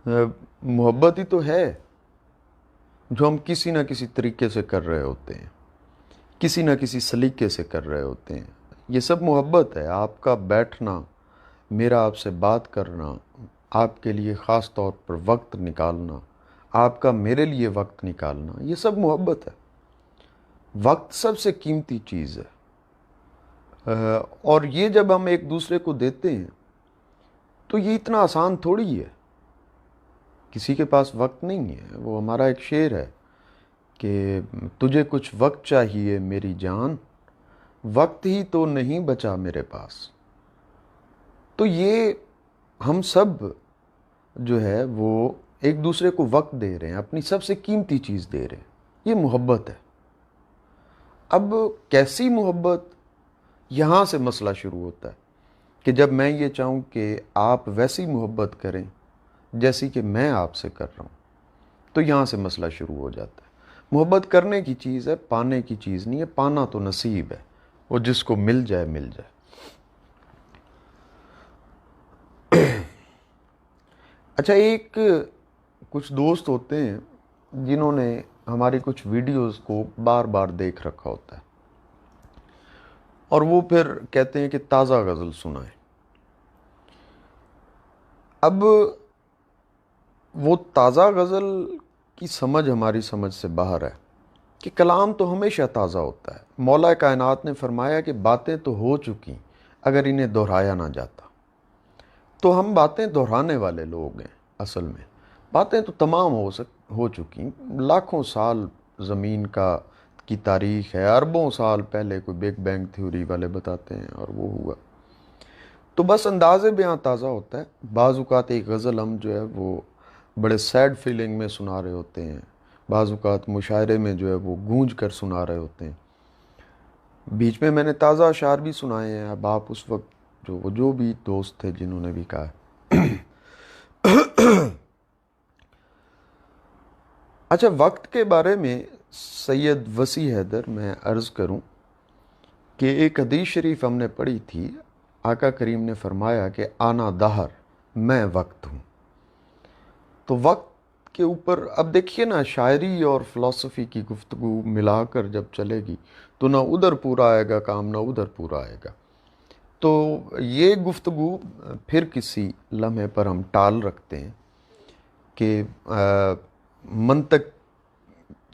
محبت ہی تو ہے جو ہم کسی نہ کسی طریقے سے کر رہے ہوتے ہیں، کسی نہ کسی سلیقے سے کر رہے ہوتے ہیں. یہ سب محبت ہے. آپ کا بیٹھنا، میرا آپ سے بات کرنا، آپ کے لیے خاص طور پر وقت نکالنا، آپ کا میرے لیے وقت نکالنا، یہ سب محبت ہے. وقت سب سے قیمتی چیز ہے. اور یہ جب ہم ایک دوسرے کو دیتے ہیں تو یہ اتنا آسان تھوڑی ہے. کسی کے پاس وقت نہیں ہے. وہ ہمارا ایک شعر ہے کہ تجھے کچھ وقت چاہیے میری جان، وقت ہی تو نہیں بچا میرے پاس. تو یہ ہم سب جو ہے وہ ایک دوسرے کو وقت دے رہے ہیں، اپنی سب سے قیمتی چیز دے رہے ہیں. یہ محبت ہے. اب کیسی محبت؟ یہاں سے مسئلہ شروع ہوتا ہے کہ جب میں یہ چاہوں کہ آپ ویسی محبت کریں جیسی کہ میں آپ سے کر رہا ہوں، تو یہاں سے مسئلہ شروع ہو جاتا ہے. محبت کرنے کی چیز ہے، پانے کی چیز نہیں ہے. پانا تو نصیب ہے، وہ جس کو مل جائے مل جائے. اچھا، کچھ دوست ہوتے ہیں جنہوں نے ہماری کچھ ویڈیوز کو بار بار دیکھ رکھا ہوتا ہے اور وہ پھر کہتے ہیں کہ تازہ غزل سنائیں. اب وہ تازہ غزل کی سمجھ ہماری سمجھ سے باہر ہے کہ کلام تو ہمیشہ تازہ ہوتا ہے. مولا کائنات نے فرمایا کہ باتیں تو ہو چکی اگر انہیں دہرایا نہ جاتا. تو ہم باتیں دہرانے والے لوگ ہیں. اصل میں باتیں تو تمام ہو چکی. لاکھوں سال زمین کی تاریخ ہے. اربوں سال پہلے کوئی بگ بینگ تھیوری والے بتاتے ہیں اور وہ ہوا. تو بس انداز بیاں تازہ ہوتا ہے. بعض اوقات ایک غزل ہم جو ہے وہ بڑے سیڈ فیلنگ میں سنا رہے ہوتے ہیں، بعض اوقات مشاعرے میں جو ہے وہ گونج کر سنا رہے ہوتے ہیں. بیچ میں نے تازہ اشعار بھی سنائے ہیں. اب آپ اس وقت جو بھی دوست تھے جنہوں نے بھی کہا. اچھا، وقت کے بارے میں سید وسیع حیدر میں عرض کروں کہ ایک حدیث شریف ہم نے پڑھی تھی. آقا کریم نے فرمایا کہ آنا دہر، میں وقت ہوں. تو وقت کے اوپر اب دیکھیے نا، شاعری اور فلسفی کی گفتگو ملا کر جب چلے گی تو نہ ادھر پورا آئے گا کام، نہ ادھر پورا آئے گا. تو یہ گفتگو پھر کسی لمحے پر ہم ٹال رکھتے ہیں کہ منطق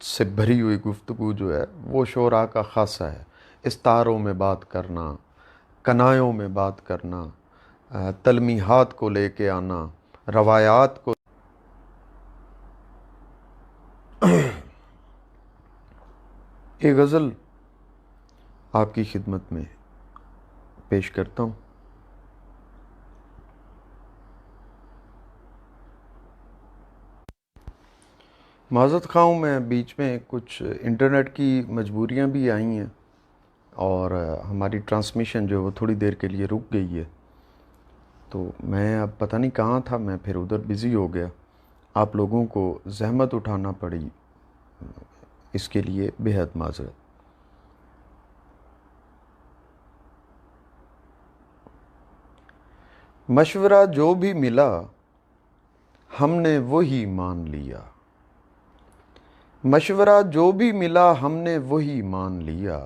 سے بھری ہوئی گفتگو جو ہے وہ شعراء کا خاصہ ہے. استعاروں میں بات کرنا، کنایوں میں بات کرنا، تلمیحات کو لے کے آنا، روایات کو. ایک غزل آپ کی خدمت میں پیش کرتا ہوں. معذرت خواہ ہوں، میں بیچ میں کچھ انٹرنیٹ کی مجبوریاں بھی آئی ہیں اور ہماری ٹرانسمیشن جو ہے وہ تھوڑی دیر کے لیے رک گئی ہے. تو میں اب پتہ نہیں کہاں تھا، میں پھر ادھر بزی ہو گیا. آپ لوگوں کو زحمت اٹھانا پڑی، اس کے لیے بے حد معذرت. مشورہ جو بھی ملا ہم نے وہی مان لیا. مشورہ جو بھی ملا ہم نے وہی مان لیا.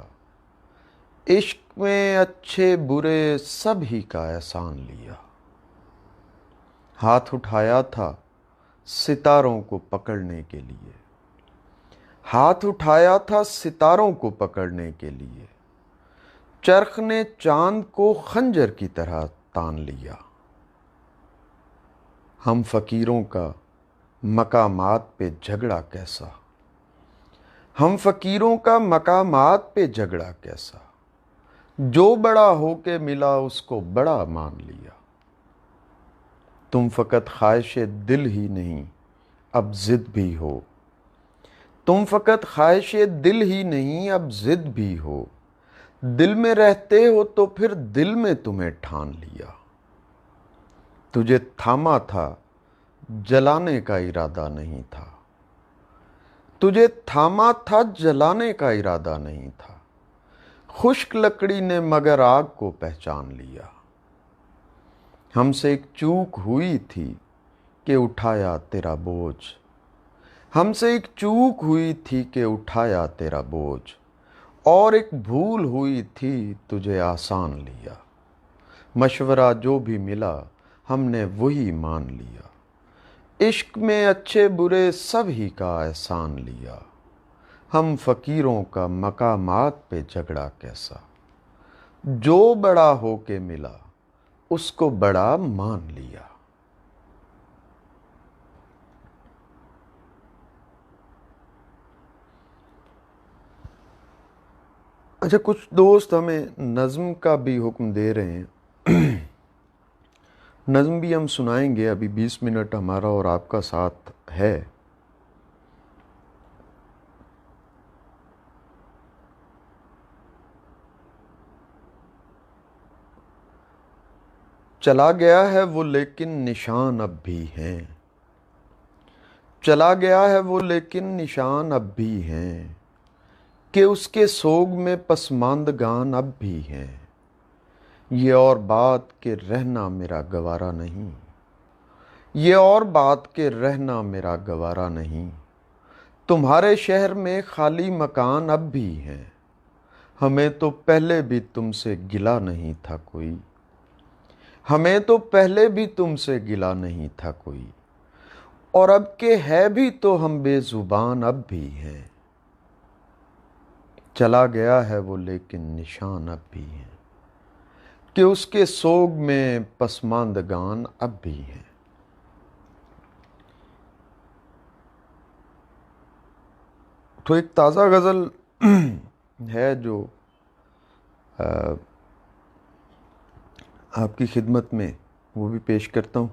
عشق میں اچھے برے سب ہی کا احسان لیا. ہاتھ اٹھایا تھا ستاروں کو پکڑنے کے لیے. ہاتھ اٹھایا تھا ستاروں کو پکڑنے کے لیے. چرخ نے چاند کو خنجر کی طرح تان لیا. ہم فقیروں کا مقامات پہ جھگڑا کیسا. ہم فقیروں کا مقامات پہ جھگڑا کیسا. جو بڑا ہو کے ملا اس کو بڑا مان لیا. تم فقط خواہش دل ہی نہیں اب ضد بھی ہو. تم فقط خواہش دل ہی نہیں اب ضد بھی ہو. دل میں رہتے ہو تو پھر دل میں تمہیں ٹھان لیا. تجھے تھاما تھا جلانے کا ارادہ نہیں تھا. تجھے تھاما تھا جلانے کا ارادہ نہیں تھا. خشک لکڑی نے مگر آگ کو پہچان لیا. ہم سے ایک چوک ہوئی تھی کہ اٹھایا تیرا بوجھ، ہم سے ایک چوک ہوئی تھی کہ اٹھایا تیرا بوجھ، اور ایک بھول ہوئی تھی تجھے آسان لیا، مشورہ جو بھی ملا ہم نے وہی مان لیا، عشق میں اچھے برے سب ہی کا احسان لیا، ہم فقیروں کا مقامات پہ جھگڑا کیسا، جو بڑا ہو کے ملا اس کو بڑا مان لیا۔ اچھا، کچھ دوست ہمیں نظم کا بھی حکم دے رہے ہیں، نظم بھی ہم سنائیں گے، ابھی 20 منٹ ہمارا اور آپ کا ساتھ ہے۔ چلا گیا ہے وہ لیکن نشان اب بھی ہیں، چلا گیا ہے وہ لیکن نشان اب بھی ہیں، کہ اس کے سوگ میں پسماندگان اب بھی ہیں، یہ اور بات کہ رہنا میرا گوارا نہیں، یہ اور بات کہ رہنا میرا گوارا نہیں، تمہارے شہر میں خالی مکان اب بھی ہیں، ہمیں تو پہلے بھی تم سے گلہ نہیں تھا کوئی، ہمیں تو پہلے بھی تم سے گلہ نہیں تھا کوئی، اور اب کہ ہے بھی تو ہم بے زبان اب بھی ہیں، چلا گیا ہے وہ لیکن نشان اب بھی ہیں، کہ اس کے سوگ میں پسماندگان اب بھی ہیں۔ تو ایک تازہ غزل ہے جو آپ کی خدمت میں وہ بھی پیش کرتا ہوں۔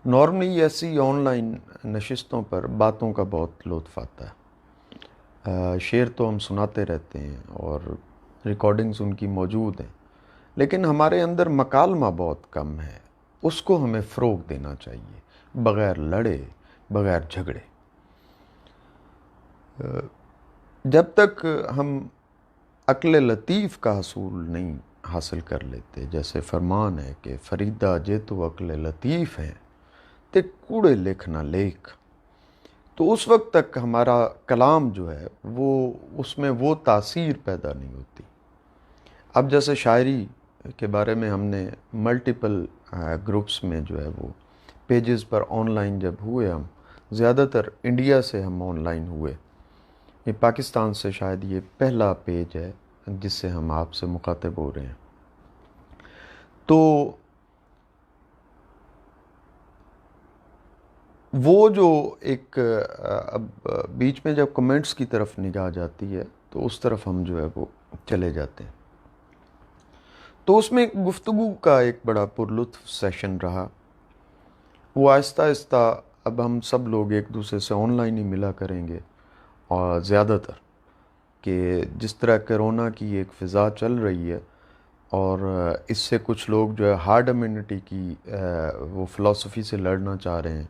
نارملی ایسی آن لائن نشستوں پر باتوں کا بہت لطف آتا ہے، شعر تو ہم سناتے رہتے ہیں اور ریکارڈنگز ان کی موجود ہیں، لیکن ہمارے اندر مکالمہ بہت کم ہے، اس کو ہمیں فروغ دینا چاہیے بغیر لڑے، بغیر جھگڑے۔ جب تک ہم عقل لطیف کا حصول نہیں حاصل کر لیتے، جیسے فرمان ہے کہ فریدہ جے تو عقل لطیف ہے تے کوڑے لکھ نہ لیکھ، تو اس وقت تک ہمارا کلام جو ہے وہ اس میں وہ تاثیر پیدا نہیں ہوتی۔ اب جیسے شاعری کے بارے میں ہم نے ملٹیپل گروپس میں جو ہے وہ پیجز پر آن لائن جب ہوئے، ہم زیادہ تر انڈیا سے ہم آن لائن ہوئے، یہ پاکستان سے شاید یہ پہلا پیج ہے جس سے ہم آپ سے مخاطب ہو رہے ہیں۔ تو وہ جو ایک اب بیچ میں جب کمنٹس کی طرف نگاہ جاتی ہے تو اس طرف ہم جو ہے وہ چلے جاتے ہیں، تو اس میں گفتگو کا ایک بڑا پرلطف سیشن رہا۔ وہ آہستہ آہستہ اب ہم سب لوگ ایک دوسرے سے آن لائن ہی ملا کریں گے، اور زیادہ تر کہ جس طرح کرونا کی ایک فضا چل رہی ہے اور اس سے کچھ لوگ جو ہے ہارڈ امیونٹی کی وہ فلسفی سے لڑنا چاہ رہے ہیں،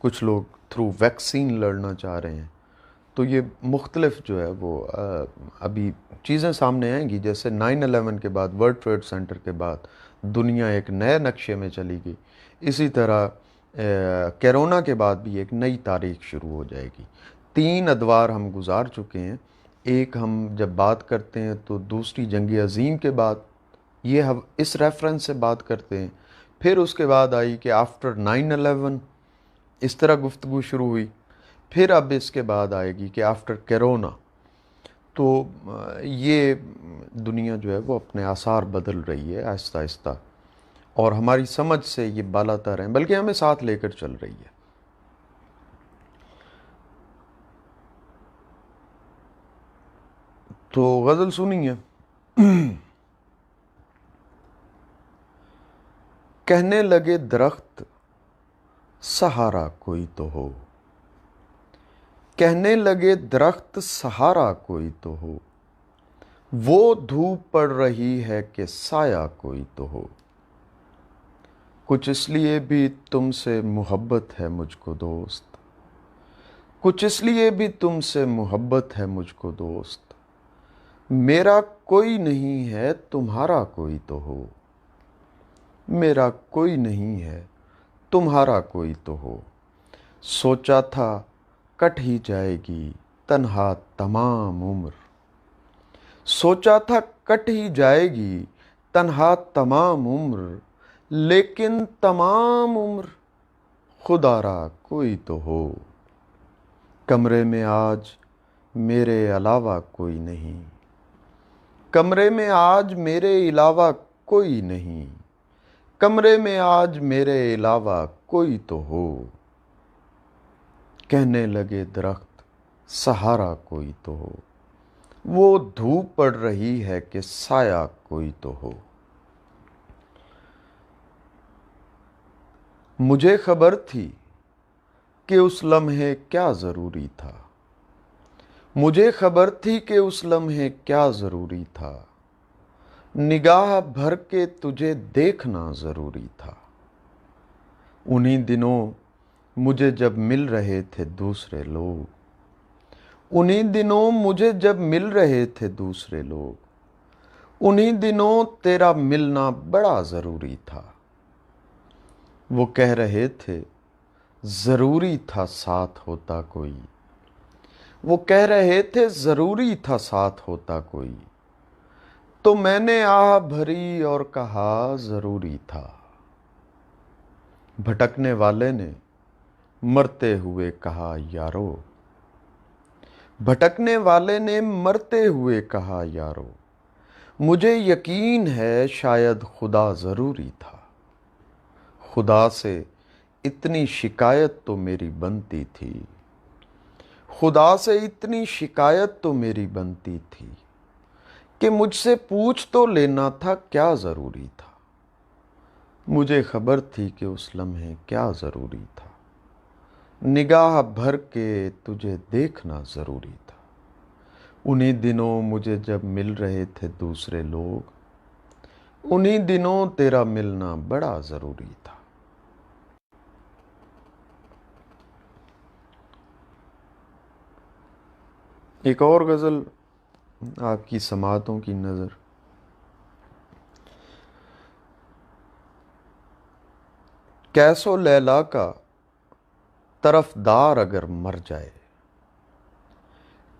کچھ لوگ تھرو ویکسین لڑنا چاہ رہے ہیں، تو یہ مختلف جو ہے وہ ابھی چیزیں سامنے آئیں گی۔ جیسے 9/11 کے بعد، ورلڈ ٹریڈ سینٹر کے بعد دنیا ایک نئے نقشے میں چلی گئی، اسی طرح کرونا کے بعد بھی ایک نئی تاریخ شروع ہو جائے گی۔ 3 ادوار ہم گزار چکے ہیں، ایک ہم جب بات کرتے ہیں تو دوسری جنگ عظیم کے بعد، یہ ہم اس ریفرنس سے بات کرتے ہیں، پھر اس کے بعد آئی کہ آفٹر 9/11 اس طرح گفتگو شروع ہوئی، پھر اب اس کے بعد آئے گی کہ آفٹر کرونا۔ تو یہ دنیا جو ہے وہ اپنے آثار بدل رہی ہے آہستہ آہستہ، اور ہماری سمجھ سے یہ بالا تر ہیں، بلکہ ہمیں ساتھ لے کر چل رہی ہے۔ تو غزل سنیے۔ کہنے لگے درخت سہارا کوئی تو ہو، کہنے لگے درخت سہارا کوئی تو ہو، وہ دھوپ پڑ رہی ہے کہ سایہ کوئی تو ہو، کچھ اس لیے بھی تم سے محبت ہے مجھ کو دوست، کچھ اس لیے بھی تم سے محبت ہے مجھ کو دوست، میرا کوئی نہیں ہے تمہارا کوئی تو ہو، میرا کوئی نہیں ہے تمہارا کوئی تو ہو. سوچا تھا کٹ ہی جائے گی تنہا تمام عمر. سوچا تھا کٹ ہی جائے گی تنہا تمام عمر، لیکن تمام عمر خدا را کوئی تو ہو. کمرے میں آج میرے علاوہ کوئی نہیں. کمرے میں آج میرے علاوہ کوئی نہیں. کمرے میں آج میرے علاوہ کوئی تو ہو. کہنے لگے درخت سہارا کوئی تو ہو. وہ دھوپ پڑ رہی ہے کہ سایہ کوئی تو ہو. مجھے خبر تھی کہ اس لمحے کیا ضروری تھا. مجھے خبر تھی کہ اس لمحے کیا ضروری تھا. نگاہ بھر کے تجھے دیکھنا ضروری تھا. انہی دنوں مجھے جب مل رہے تھے دوسرے لوگ. انہی دنوں مجھے جب مل رہے تھے دوسرے لوگ. انہی دنوں تیرا ملنا بڑا ضروری تھا. وہ کہہ رہے تھے ضروری تھا ساتھ ہوتا کوئی. وہ کہہ رہے تھے ضروری تھا ساتھ ہوتا کوئی. تو میں نے آہ بھری اور کہا ضروری تھا. بھٹکنے والے نے مرتے ہوئے کہا یارو. بھٹکنے والے نے مرتے ہوئے کہا یارو. مجھے یقین ہے شاید خدا ضروری تھا. خدا سے اتنی شکایت تو میری بنتی تھی. خدا سے اتنی شکایت تو میری بنتی تھی کہ مجھ سے پوچھ تو لینا تھا کیا ضروری تھا. مجھے خبر تھی کہ اس لمحے کیا ضروری تھا. نگاہ بھر کے تجھے دیکھنا ضروری تھا. انہی دنوں مجھے جب مل رہے تھے دوسرے لوگ. انہی دنوں تیرا ملنا بڑا ضروری تھا. ایک اور غزل آپ کی سماعتوں کی نظر. کیسو لیلا کا طرفدار اگر مر جائے.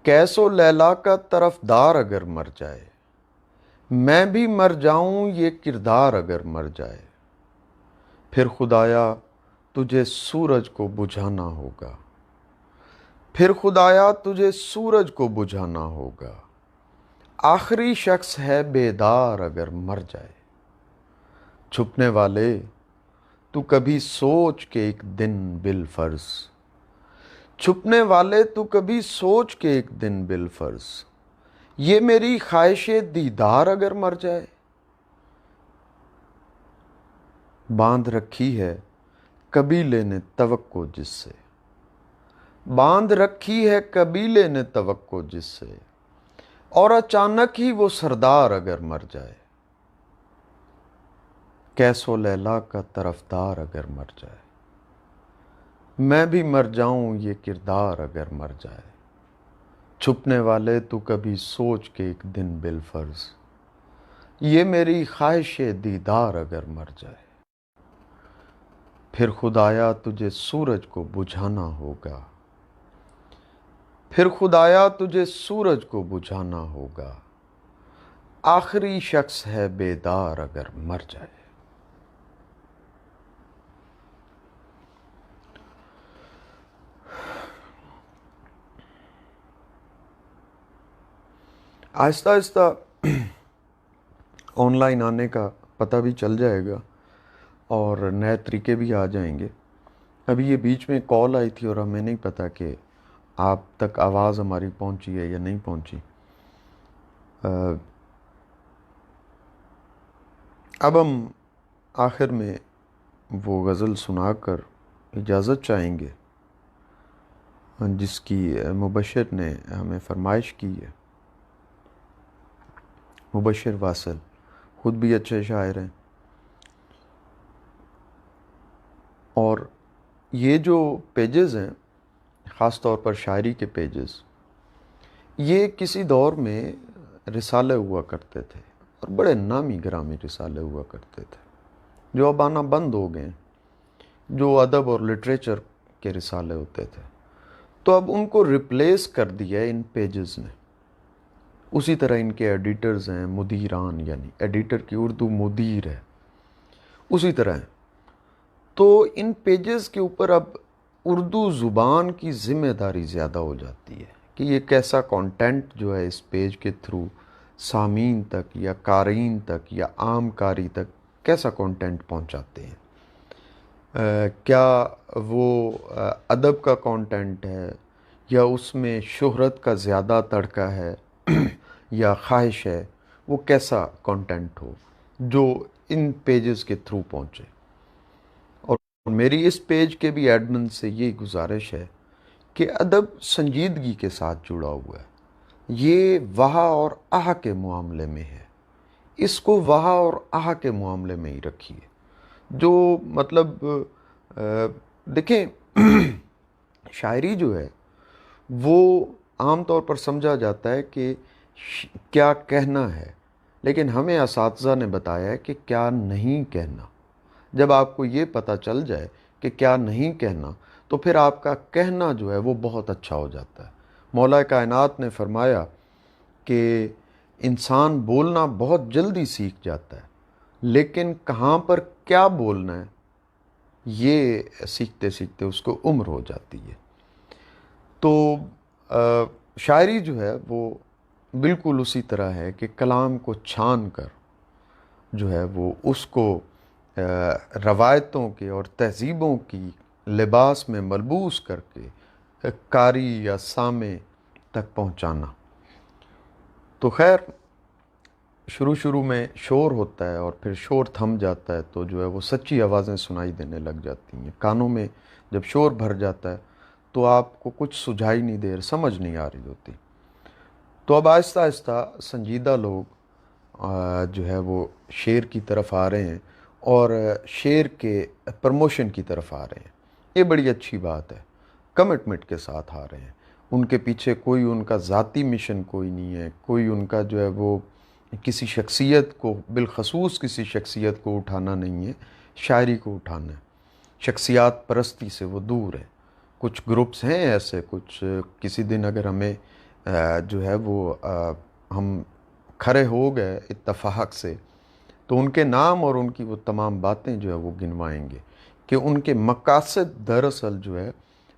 کیسو لیلا کا طرفدار اگر مر جائے. میں بھی مر جاؤں یہ کردار اگر مر جائے. پھر خدایا تجھے سورج کو بجھانا ہوگا. پھر خدایا تجھے سورج کو بجھانا ہوگا. آخری شخص ہے بیدار اگر مر جائے. چھپنے والے تو کبھی سوچ کے ایک دن بالفرض. چھپنے والے تو کبھی سوچ کے ایک دن بالفرض. یہ میری خواہش دیدار اگر مر جائے. باندھ رکھی ہے قبیلے نے توقع جس سے. باندھ رکھی ہے قبیلے نے توقع جس سے. اور اچانک ہی وہ سردار اگر مر جائے. کیسو لیلا کا طرفدار اگر مر جائے. میں بھی مر جاؤں یہ کردار اگر مر جائے. چھپنے والے تو کبھی سوچ کے ایک دن بالفرض. یہ میری خواہش دیدار اگر مر جائے. پھر خدایا تجھے سورج کو بجھانا ہوگا. پھر خدایا تجھے سورج کو بجھانا ہوگا. آخری شخص ہے بیدار اگر مر جائے. آہستہ آہستہ آن لائن آنے کا پتہ بھی چل جائے گا اور نئے طریقے بھی آ جائیں گے. ابھی یہ بیچ میں کال آئی تھی اور ہمیں نہیں پتہ کہ آپ تک آواز ہماری پہنچی ہے یا نہیں پہنچی. اب ہم آخر میں وہ غزل سنا کر اجازت چاہیں گے جس کی مبشر نے ہمیں فرمائش کی ہے. مبشر واصل خود بھی اچھے شاعر ہیں اور یہ جو پیجز ہیں خاص طور پر شاعری کے پیجز یہ کسی دور میں رسالے ہوا کرتے تھے اور بڑے نامی گرامی رسالے ہوا کرتے تھے جو اب آنا بند ہو گئے ہیں. جو ادب اور لٹریچر کے رسالے ہوتے تھے، تو اب ان کو ریپلیس کر دیا ہے ان پیجز نے. اسی طرح ان کے ایڈیٹرز ہیں، مدیران، یعنی ایڈیٹر کی اردو مدیر ہے، اسی طرح ہیں. تو ان پیجز کے اوپر اب اردو زبان کی ذمہ داری زیادہ ہو جاتی ہے کہ یہ کیسا کانٹینٹ جو ہے اس پیج کے تھرو سامعین تک یا قارئین تک یا عام قاری تک کیسا کانٹینٹ پہنچاتے ہیں. کیا وہ ادب کا کانٹینٹ ہے، یا اس میں شہرت کا زیادہ تڑکا ہے یا خواہش ہے، وہ کیسا کانٹینٹ ہو جو ان پیجز کے تھرو پہنچے. اور میری اس پیج کے بھی ایڈمن سے یہ گزارش ہے کہ ادب سنجیدگی کے ساتھ جڑا ہوا ہے. یہ وہا اور آہ کے معاملے میں ہے، اس کو وہا اور آہ کے معاملے میں ہی رکھیے. جو مطلب دیکھیں شاعری جو ہے وہ عام طور پر سمجھا جاتا ہے کہ کیا کہنا ہے، لیکن ہمیں اساتذہ نے بتایا ہے کہ کیا نہیں کہنا. جب آپ کو یہ پتہ چل جائے کہ کیا نہیں کہنا، تو پھر آپ کا کہنا جو ہے وہ بہت اچھا ہو جاتا ہے. مولا کائنات نے فرمایا کہ انسان بولنا بہت جلدی سیکھ جاتا ہے، لیکن کہاں پر کیا بولنا ہے یہ سیکھتے سیکھتے اس کو عمر ہو جاتی ہے. تو شاعری جو ہے وہ بالکل اسی طرح ہے کہ کلام کو چھان کر جو ہے وہ اس کو روایتوں کے اور تہذیبوں کی لباس میں ملبوس کر کے قاری یا سامع تک پہنچانا. تو خیر شروع میں شور ہوتا ہے اور پھر شور تھم جاتا ہے، تو جو ہے وہ سچی آوازیں سنائی دینے لگ جاتی ہیں. کانوں میں جب شور بھر جاتا ہے تو آپ کو کچھ سجھائی نہیں دے رہا، سمجھ نہیں آ رہی ہوتی. تو اب آہستہ آہستہ سنجیدہ لوگ جو ہے وہ شعر کی طرف آ رہے ہیں اور شعر کے پروموشن کی طرف آ رہے ہیں. یہ بڑی اچھی بات ہے، کمٹمنٹ کے ساتھ آ رہے ہیں. ان کے پیچھے کوئی ان کا ذاتی مشن کوئی نہیں ہے، کوئی ان کا جو ہے وہ کسی شخصیت کو، بالخصوص کسی شخصیت کو اٹھانا نہیں ہے، شاعری کو اٹھانا ہے. شخصیات پرستی سے وہ دور ہے. کچھ گروپس ہیں ایسے، کچھ کسی دن اگر ہمیں جو ہے وہ ہم کھڑے ہو گئے اتفاق سے، تو ان کے نام اور ان کی وہ تمام باتیں جو ہے وہ گنوائیں گے کہ ان کے مقاصد دراصل جو ہے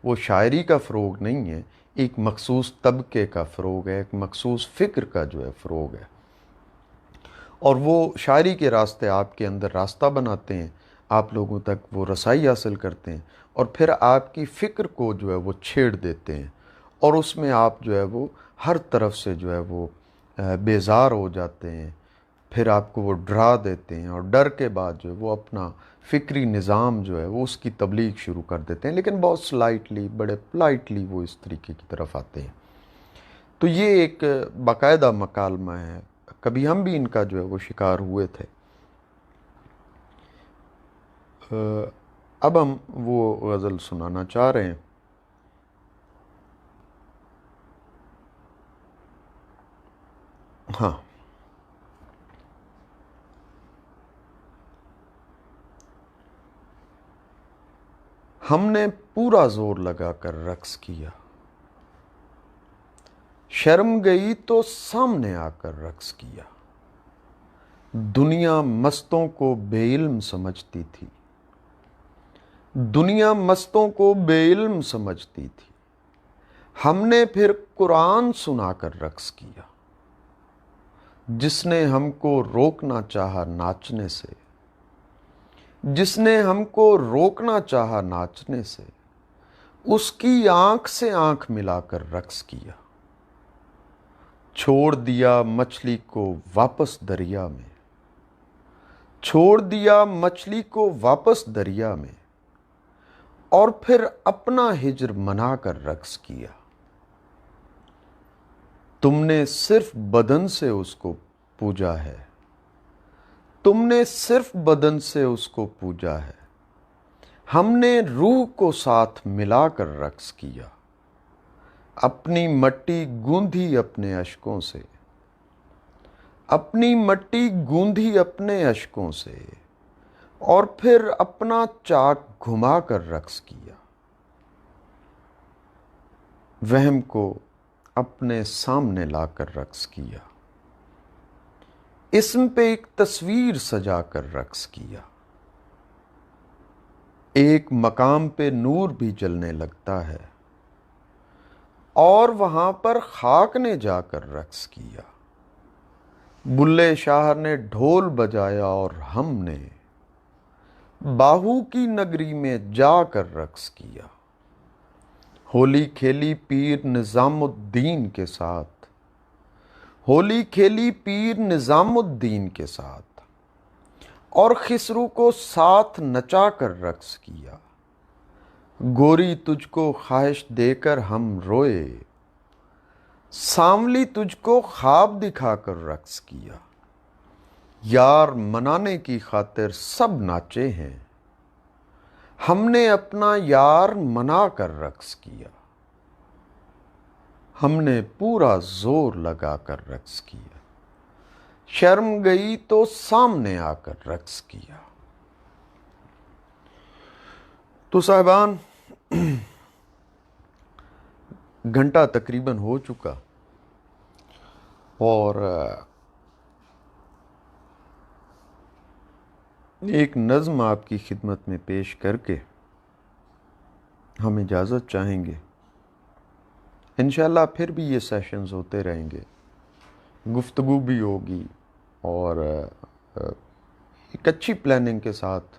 وہ شاعری کا فروغ نہیں ہے، ایک مخصوص طبقے کا فروغ ہے، ایک مخصوص فکر کا جو ہے فروغ ہے. اور وہ شاعری کے راستے آپ کے اندر راستہ بناتے ہیں، آپ لوگوں تک وہ رسائی حاصل کرتے ہیں، اور پھر آپ کی فکر کو جو ہے وہ چھیڑ دیتے ہیں، اور اس میں آپ جو ہے وہ ہر طرف سے جو ہے وہ بیزار ہو جاتے ہیں. پھر آپ کو وہ ڈرا دیتے ہیں، اور ڈر کے بعد جو ہے وہ اپنا فکری نظام جو ہے وہ اس کی تبلیغ شروع کر دیتے ہیں، لیکن بہت سلائٹلی، بڑے پلائٹلی وہ اس طریقے کی طرف آتے ہیں. تو یہ ایک باقاعدہ مکالمہ ہے، کبھی ہم بھی ان کا جو ہے وہ شکار ہوئے تھے. اب ہم وہ غزل سنانا چاہ رہے ہیں. ہاں، ہم نے پورا زور لگا کر رقص کیا، شرم گئی تو سامنے آ کر رقص کیا. دنیا مستوں کو بے علم سمجھتی تھی، دنیا مستوں کو بے علم سمجھتی تھی، ہم نے پھر قرآن سنا کر رقص کیا. جس نے ہم کو روکنا چاہا ناچنے سے، جس نے ہم کو روکنا چاہا ناچنے سے، اس کی آنکھ سے آنکھ ملا کر رقص کیا. چھوڑ دیا مچھلی کو واپس دریا میں، چھوڑ دیا مچھلی کو واپس دریا میں، اور پھر اپنا ہجر منا کر رقص کیا. تم نے صرف بدن سے اس کو پوجا ہے، تم نے صرف بدن سے اس کو پوجا ہے، ہم نے روح کو ساتھ ملا کر رقص کیا. اپنی مٹی گوندھی اپنے اشکوں سے، اپنی مٹی گوندھی اپنے اشکوں سے، اور پھر اپنا چاک گھما کر رقص کیا، وہم کو اپنے سامنے لا کر رقص کیا، اسم پہ ایک تصویر سجا کر رقص کیا، ایک مقام پہ نور بھی جلنے لگتا ہے اور وہاں پر خاک نے جا کر رقص کیا، بلے شاہ نے ڈھول بجایا اور ہم نے باہو کی نگری میں جا کر رقص کیا، ہولی کھیلی پیر نظام الدین کے ساتھ، ہولی کھیلی پیر نظام الدین کے ساتھ، اور خسرو کو ساتھ نچا کر رقص کیا، گوری تجھ کو خواہش دے کر ہم روئے، سانولی تجھ کو خواب دکھا کر رقص کیا، یار منانے کی خاطر سب ناچے ہیں، ہم نے اپنا یار منا کر رقص کیا، ہم نے پورا زور لگا کر رقص کیا، شرم گئی تو سامنے آ کر رقص کیا۔ تو صاحبان، گھنٹہ تقریباً ہو چکا اور ایک نظم آپ کی خدمت میں پیش کر کے ہم اجازت چاہیں گے۔ انشاءاللہ پھر بھی یہ سیشنز ہوتے رہیں گے، گفتگو بھی ہوگی اور ایک اچھی پلاننگ کے ساتھ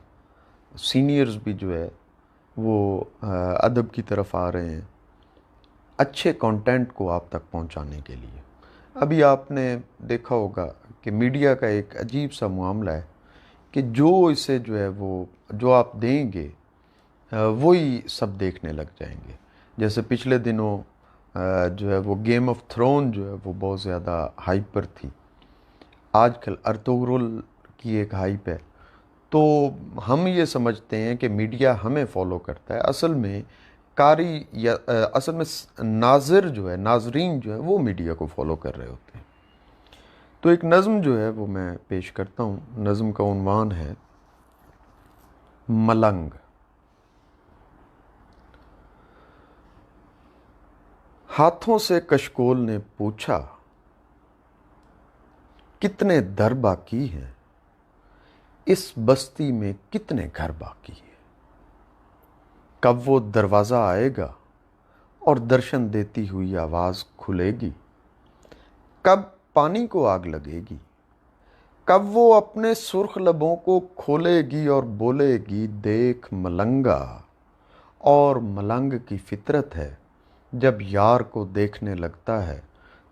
سینئرز بھی جو ہے وہ ادب کی طرف آ رہے ہیں، اچھے کانٹینٹ کو آپ تک پہنچانے کے لیے۔ ابھی آپ نے دیکھا ہوگا کہ میڈیا کا ایک عجیب سا معاملہ ہے کہ جو اسے جو ہے وہ جو آپ دیں گے وہی سب دیکھنے لگ جائیں گے۔ جیسے پچھلے دنوں جو ہے وہ گیم آف تھرون جو ہے وہ بہت زیادہ ہائپ پر تھی، آج کل ارطغرل کی ایک ہائپ ہے، تو ہم یہ سمجھتے ہیں کہ میڈیا ہمیں فالو کرتا ہے، اصل میں قاری یا اصل میں ناظر جو ہے، ناظرین جو ہے وہ میڈیا کو فالو کر رہے ہوتے ہیں۔ تو ایک نظم جو ہے وہ میں پیش کرتا ہوں، نظم کا عنوان ہے ملنگ۔ ہاتھوں سے کشکول نے پوچھا کتنے در باقی ہیں، اس بستی میں کتنے گھر باقی ہیں، کب وہ دروازہ آئے گا اور درشن دیتی ہوئی آواز کھلے گی، کب پانی کو آگ لگے گی، کب وہ اپنے سرخ لبوں کو کھولے گی اور بولے گی دیکھ ملنگا۔ اور ملنگ کی فطرت ہے جب یار کو دیکھنے لگتا ہے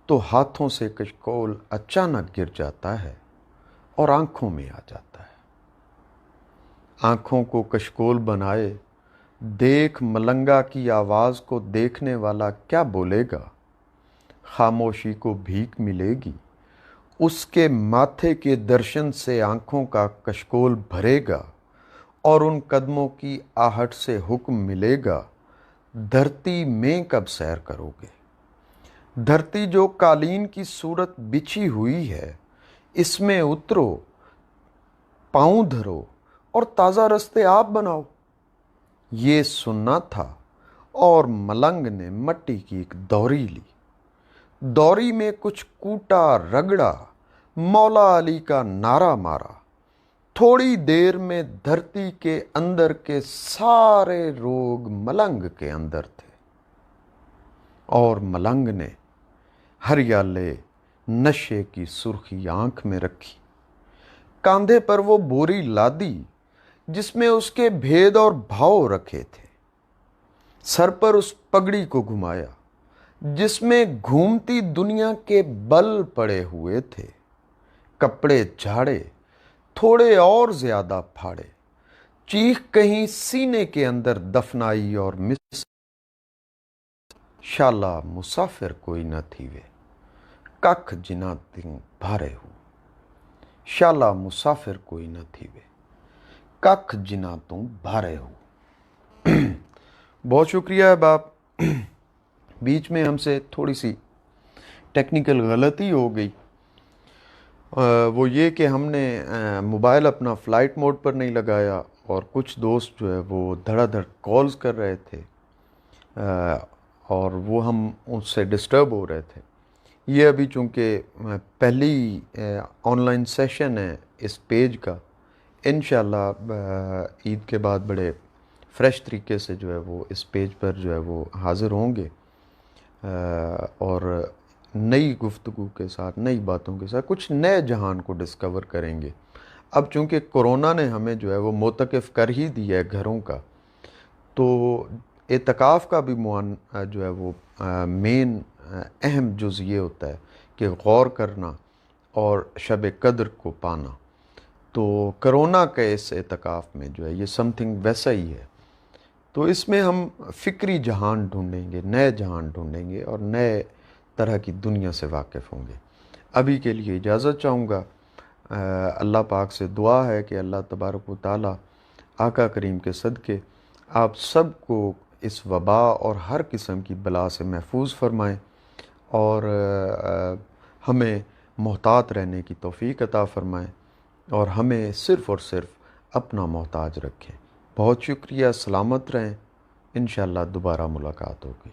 تو ہاتھوں سے کشکول اچانک گر جاتا ہے اور آنکھوں میں آ جاتا ہے۔ آنکھوں کو کشکول بنائے دیکھ ملنگا کی آواز کو دیکھنے والا کیا بولے گا، خاموشی کو بھیک ملے گی، اس کے ماتھے کے درشن سے آنکھوں کا کشکول بھرے گا اور ان قدموں کی آہٹ سے حکم ملے گا دھرتی میں کب سیر کرو گے۔ دھرتی جو قالین کی صورت بچھی ہوئی ہے، اس میں اترو، پاؤں دھرو اور تازہ رستے آپ بناؤ۔ یہ سننا تھا اور ملنگ نے مٹی کی ایک دوری لی، دوری میں کچھ کوٹا رگڑا، مولا علی کا نعرہ مارا، تھوڑی دیر میں دھرتی کے اندر کے سارے روگ ملنگ کے اندر تھے، اور ملنگ نے ہریالے نشے کی سرخی آنکھ میں رکھی، کاندھے پر وہ بوری لادی جس میں اس کے بھید اور بھاؤ رکھے تھے، سر پر اس پگڑی کو گھمایا جس میں گھومتی دنیا کے بل پڑے ہوئے تھے، کپڑے جھاڑے، تھوڑے اور زیادہ پھاڑے، چیخ کہیں سینے کے اندر دفنائی اور شالا مسافر کوئی نہ تھی وے، ککھ جنا تنگ بھارے ہو، شالا مسافر کوئی نہ تھی وے، ککھ جنا تم بھارے ہو۔ بہت شکریہ ہے باپ، بیچ میں ہم سے تھوڑی سی ٹیکنیکل غلطی ہو گئی، وہ یہ کہ ہم نے موبائل اپنا فلائٹ موڈ پر نہیں لگایا، اور کچھ دوست جو ہے وہ دھڑا دھڑ کالز کر رہے تھے، اور وہ ہم اس سے ڈسٹرب ہو رہے تھے۔ یہ ابھی چونکہ پہلی آن لائن سیشن ہے اس پیج کا، انشاءاللہ عید کے بعد بڑے فریش طریقے سے جو ہے وہ اس پیج پر جو ہے وہ حاضر ہوں گے، اور نئی گفتگو کے ساتھ، نئی باتوں کے ساتھ کچھ نئے جہان کو ڈسکور کریں گے۔ اب چونکہ کرونا نے ہمیں جو ہے وہ معتکف کر ہی دیا ہے گھروں کا، تو اعتکاف کا بھی جو ہے وہ مین اہم جز یہ ہوتا ہے کہ غور کرنا اور شب قدر کو پانا۔ تو کرونا کے اس اعتکاف میں جو ہے یہ سم تھنگ ویسا ہی ہے۔ تو اس میں ہم فکری جہان ڈھونڈیں گے، نئے جہان ڈھونڈیں گے، اور نئے طرح کی دنیا سے واقف ہوں گے۔ ابھی کے لیے اجازت چاہوں گا۔ اللہ پاک سے دعا ہے کہ اللہ تبارک و تعالی آقا کریم کے صدقے آپ سب کو اس وبا اور ہر قسم کی بلا سے محفوظ فرمائیں، اور ہمیں محتاط رہنے کی توفیق عطا فرمائیں، اور ہمیں صرف اور صرف اپنا محتاج رکھیں۔ بہت شکریہ، سلامت رہیں، انشاءاللہ دوبارہ ملاقات ہوگی۔